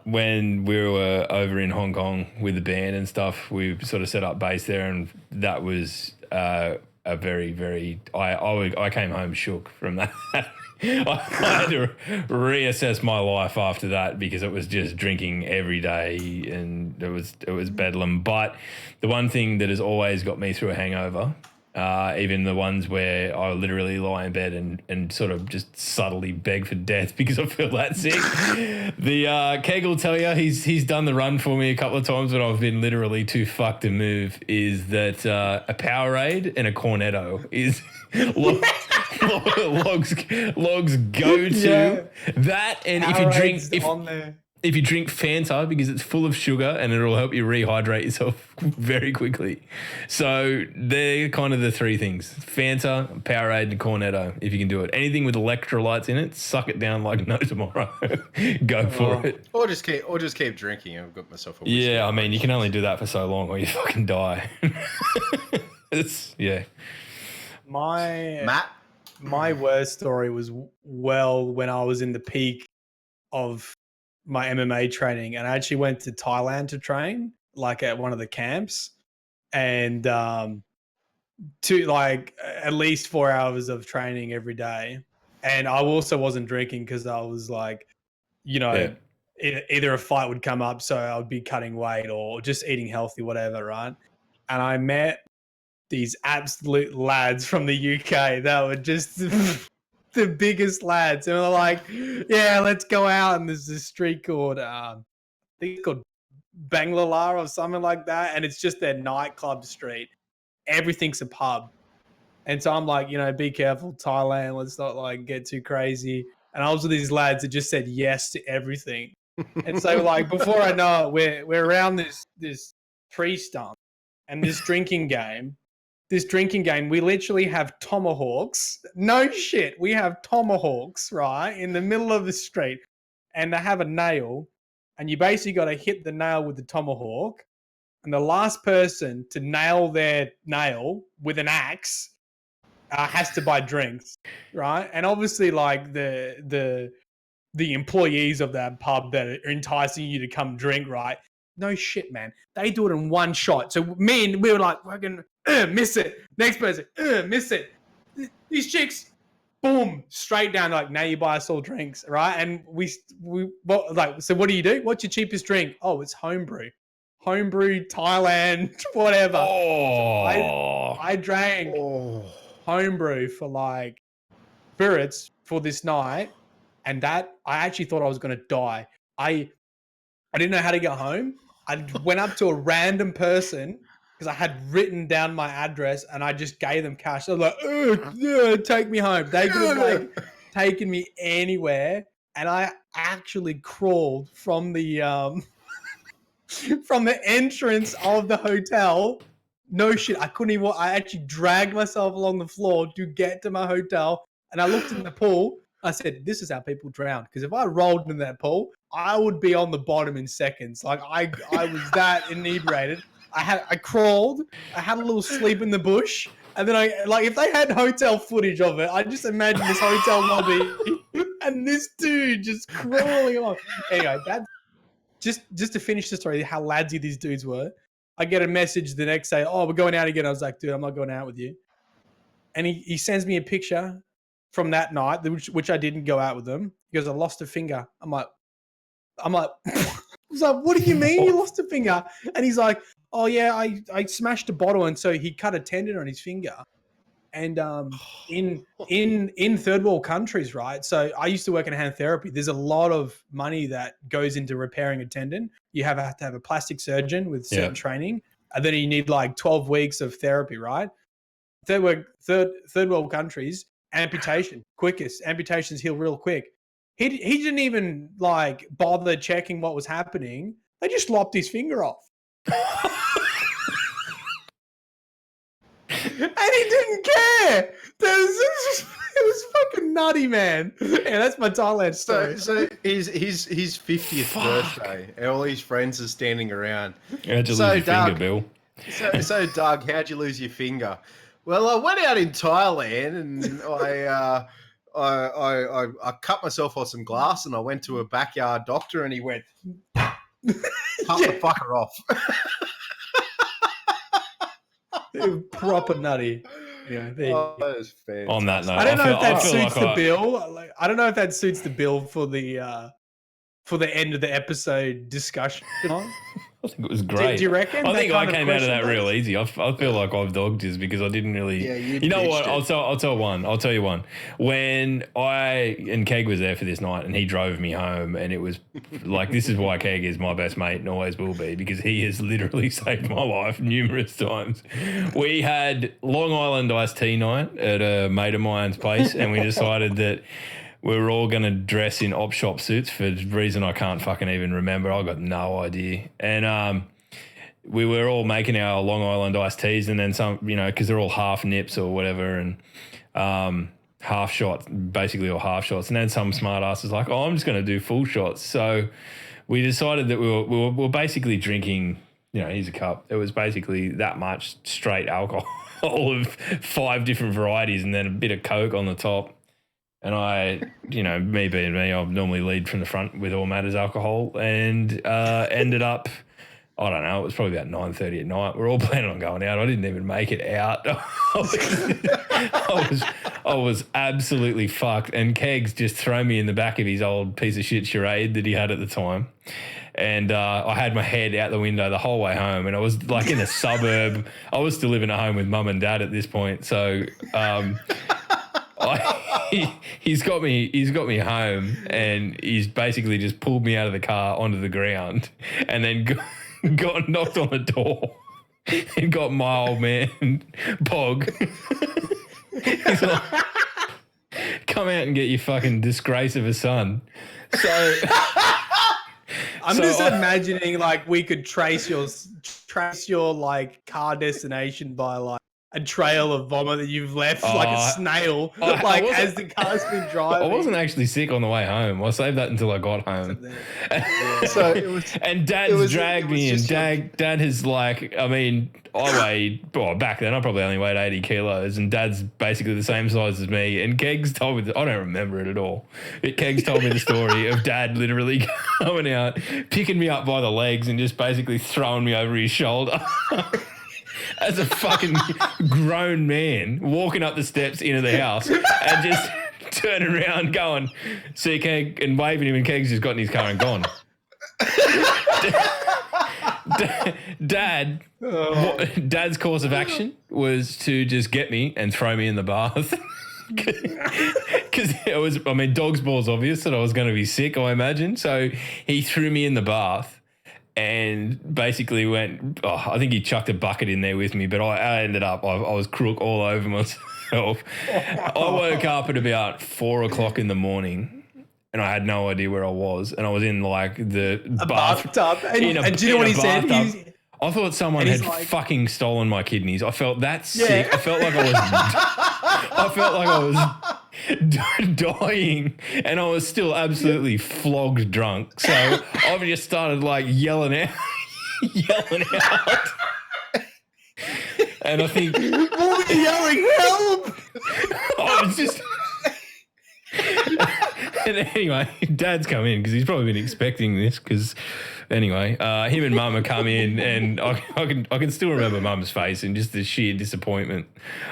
when we were over in Hong Kong with the band and stuff, we sort of set up base there, and that was a very, very. I came home shook from that. I had to reassess my life after that because it was just drinking every day, and it was bedlam. But the one thing that has always got me through a hangover, even the ones where I literally lie in bed and sort of just subtly beg for death because I feel that sick. The Keg will tell you, he's done the run for me a couple of times when I've been literally too fucked to move, is that a Powerade and a Cornetto is Log's go-to. Yeah. That, and Powerade's if you drink Fanta because it's full of sugar and it'll help you rehydrate yourself very quickly. So they're kind of the three things: Fanta, Powerade, and Cornetto. If you can do it, anything with electrolytes in it, suck it down like no tomorrow. Go for it. Or just keep drinking. I've got myself a whiskey. Yeah, I mean, you can only do that for so long, or you fucking die. My worst story was when I was in the peak of my MMA training, and I actually went to Thailand to train, like at one of the camps, and to like at least 4 hours of training every day. And I also wasn't drinking because I was like, either a fight would come up, so I would be cutting weight or just eating healthy, whatever, right? And I met these absolute lads from the UK that were just the biggest lads, and they're like, yeah, let's go out. And there's this street called I think it's called Bangalore or something like that, and it's just their nightclub street. Everything's a pub. And so I'm like, be careful, Thailand, let's not like get too crazy. And I was with these lads that just said yes to everything. And so like before I know it, we're around this tree stump, and this drinking game, we literally have tomahawks. No shit. We have tomahawks, right, in the middle of the street. And they have a nail. And you basically got to hit the nail with the tomahawk. And the last person to nail their nail with an axe has to buy drinks, right? And obviously, like, the employees of that pub that are enticing you to come drink, right? No shit, man. They do it in one shot. So we were like, fucking miss it. Next person, miss it. These chicks, boom, straight down. Like, now you buy us all drinks, right? And so what do you do? What's your cheapest drink? Oh, it's homebrew, Thailand, whatever. Oh, so I drank homebrew for like spirits for this night, and that I actually thought I was gonna die. I didn't know how to get home. I went up to a random person because I had written down my address, and I just gave them cash. I was like, take me home. They could have like taken me anywhere. And I actually crawled from the entrance of the hotel. No shit. I couldn't even, I actually dragged myself along the floor to get to my hotel. And I looked in the pool. I said, this is how people drown. Because if I rolled in that pool, I would be on the bottom in seconds. Like I was that inebriated. I crawled. I had a little sleep in the bush. And then if they had hotel footage of it, I just imagine this hotel lobby and this dude just crawling on. Anyway, that's just to finish the story, how ladsy these dudes were. I get a message the next day. Oh, we're going out again. I was like, dude, I'm not going out with you. And he sends me a picture from that night, which I didn't go out with them. He goes, I lost a finger. I'm like, I was like, what do you mean you lost a finger? And he's like, oh yeah, I smashed a bottle, and so he cut a tendon on his finger. And in third world countries, right? So I used to work in hand therapy. There's a lot of money that goes into repairing a tendon. You have to have a plastic surgeon with certain training, and then you need like 12 weeks of therapy, right? Third world countries, amputation, quickest. Amputations heal real quick. He didn't even like bother checking what was happening. They just lopped his finger off. And he didn't care. It was fucking nutty, man. Yeah, that's my Thailand story. So his 50th birthday, and all his friends are standing around. How'd you lose your finger, Bill? So Doug, how'd you lose your finger? Well, I went out in Thailand and I cut myself off some glass, and I went to a backyard doctor, and he went, cut the fucker off. Proper nutty. Yeah, that is fantastic. On that note, I don't know if that suits the bill. I don't know if that suits the bill for the end of the episode discussion. I think it was great. Do you reckon? I think I came out of that real easy. I feel like I've dogged this because I didn't really. Yeah, you know what? I'll tell you one. When Keg was there for this night, and he drove me home, and it was like, this is why Keg is my best mate and always will be, because he has literally saved my life numerous times. We had Long Island iced tea night at a mate of mine's place, and we decided that we were all going to dress in op shop suits for a reason I can't fucking even remember. I got no idea. And we were all making our Long Island iced teas, and then some, because they're all half nips or whatever, and half shots, basically, or half shots. And then some smart ass was like, oh, I'm just going to do full shots. So we decided that we were basically drinking, here's a cup. It was basically that much straight alcohol of 5 different varieties, and then a bit of Coke on the top. And I, me being me, I normally lead from the front with all matters alcohol, and ended up, I don't know, it was probably about 9:30 at night. We're all planning on going out. I didn't even make it out. I was absolutely fucked. And Kegs just threw me in the back of his old piece of shit charade that he had at the time. And I had my head out the window the whole way home, and I was like in a suburb. I was still living at home with mum and dad at this point. So he's got me home, and he's basically just pulled me out of the car onto the ground, and then got knocked on the door and got my old man Pog. He's like, come out and get your fucking disgrace of a son. So I'm just imagining like we could trace your like car destination by like a trail of vomit that you've left, like a snail, as the car's been driving. I wasn't actually sick on the way home. I saved that until I got home. So it was, and Dad's dragged me, and Dad has like, I weighed, back then I probably only weighed 80 kilos, and Dad's basically the same size as me. And Kegs told me, I don't remember it at all. Kegs told me the story of Dad literally coming out, picking me up by the legs, and just basically throwing me over his shoulder. As a fucking grown man walking up the steps into the house and just turning around going, see Keg, and waving him, and Keg's just got in his car and gone. Dad's course of action was to just get me and throw me in the bath. Because it was, dog's balls obvious that I was going to be sick, I imagine. So he threw me in the bath. And basically went, I think he chucked a bucket in there with me, but I ended up, I was crook all over myself. I woke up at about 4 o'clock in the morning, and I had no idea where I was. And I was in like the bathtub. And do you know what he said? I thought someone had fucking stolen my kidneys. I felt that sick. Yeah. I felt like I was dying, and I was still absolutely flogged drunk. So I just started like yelling out. And I think, what were you yelling? Help! I was just And anyway, Dad's come in because he's probably been expecting this. Because anyway, him and Mum have come in, and I can still remember Mum's face and just the sheer disappointment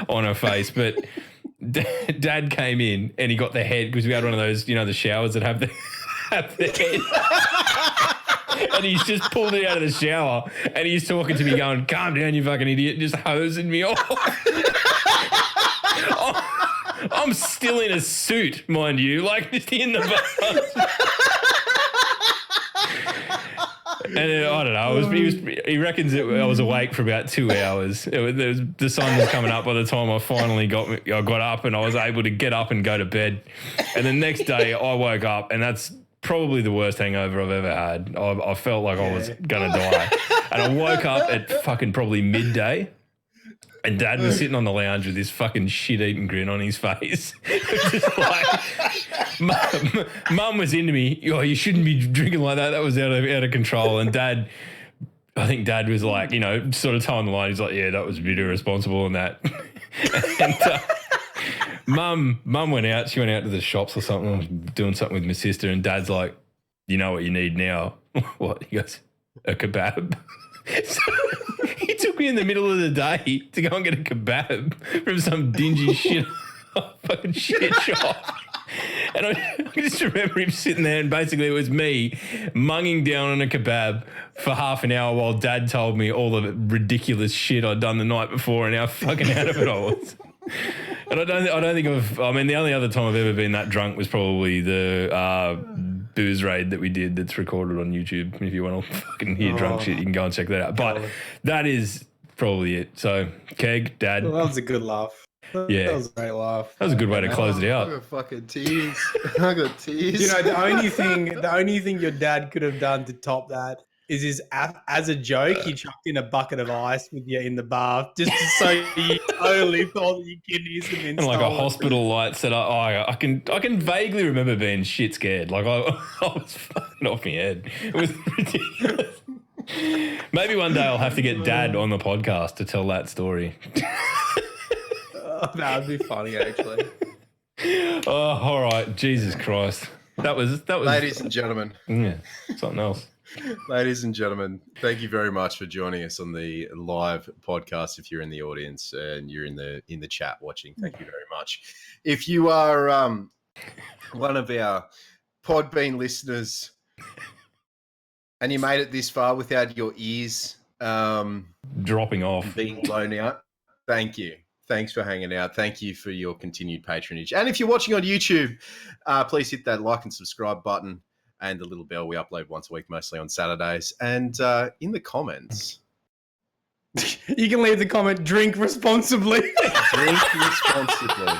on her face. But Dad came in and he got the head because we had one of those, the showers that have the head. And he's just pulled it out of the shower and he's talking to me going, calm down, you fucking idiot, just hosing me off. I'm still in a suit, mind you, like just in the bath. And I don't know. He reckons I was awake for about 2 hours. The sun was coming up by the time I finally got up and I was able to get up and go to bed. And the next day I woke up, and that's probably the worst hangover I've ever had. I felt like I was gonna die, and I woke up at fucking probably midday. And Dad was sitting on the lounge with this fucking shit-eating grin on his face. Just like, Mum was into me. Oh, you shouldn't be drinking like that. That was out of control. And Dad, I think Dad was like, sort of towing the line. He's like, yeah, that was a bit irresponsible and that. And Mum went out. She went out to the shops or something, doing something with my sister. And Dad's like, you know what you need now? What? He goes, a kebab. So he took me in the middle of the day to go and get a kebab from some dingy fucking shit shop. And I just remember him sitting there, and basically it was me munging down on a kebab for half an hour while Dad told me all the ridiculous shit I'd done the night before and how fucking out of it I was. And I don't think the only other time I've ever been that drunk was probably the booze raid that we did that's recorded on YouTube. If you want to fucking hear drunk shit, you can go and check that out. But that is probably it. So, Keg, Dad. Well, that was a good laugh. Yeah. That was a great laugh. That was a good way to close it out. I got fucking tears. I got tears. The only thing your dad could have done to top that is as a joke, he chucked in a bucket of ice with you in the bath just so you totally thought that your kidneys had been And like a stolen. hospital light set up. I can vaguely remember being shit scared. Like I was fucking off my head. It was ridiculous. Maybe one day I'll have to get Dad on the podcast to tell that story. That would be funny, actually. Oh, all right. Jesus Christ. That was. Ladies and gentlemen. Yeah, something else. Ladies and gentlemen, thank you very much for joining us on the live podcast. If you're in the audience and you're in the chat watching, thank you very much. If you are one of our Podbean listeners and you made it this far without your ears dropping off, being blown out, thank you. Thanks for hanging out. Thank you for your continued patronage. And if you're watching on YouTube, please hit that like and subscribe button and the little bell. We upload once a week, mostly on Saturdays. And in the comments, You can leave the comment, drink responsibly. drink responsibly.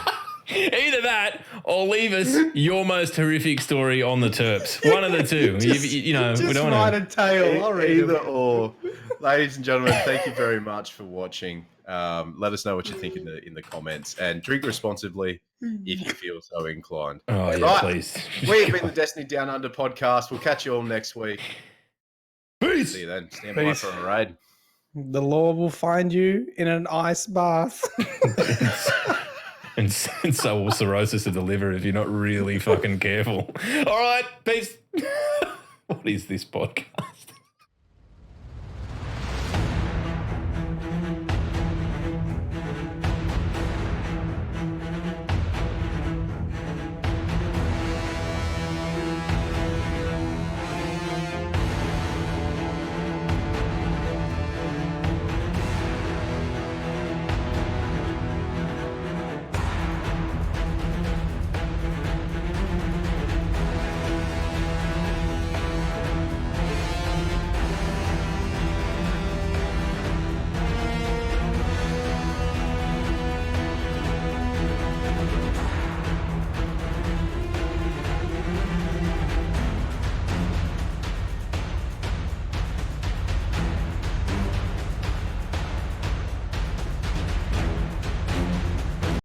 either that or leave us your most horrific story on the Terps. One of the two. We don't write want a tale. I'll read Either it. or. Ladies and gentlemen, thank you very much for watching. Let us know what you think in the comments, and drink responsibly if you feel so inclined. Oh, yeah, Right. please. We have been the Destiny Down Under podcast. We'll catch you all next week. Peace. See you then. Stand by Peace. for a raid. The law will find you in an ice bath. And so will cirrhosis of the liver if you're not really fucking careful. All right, peace. What is this podcast?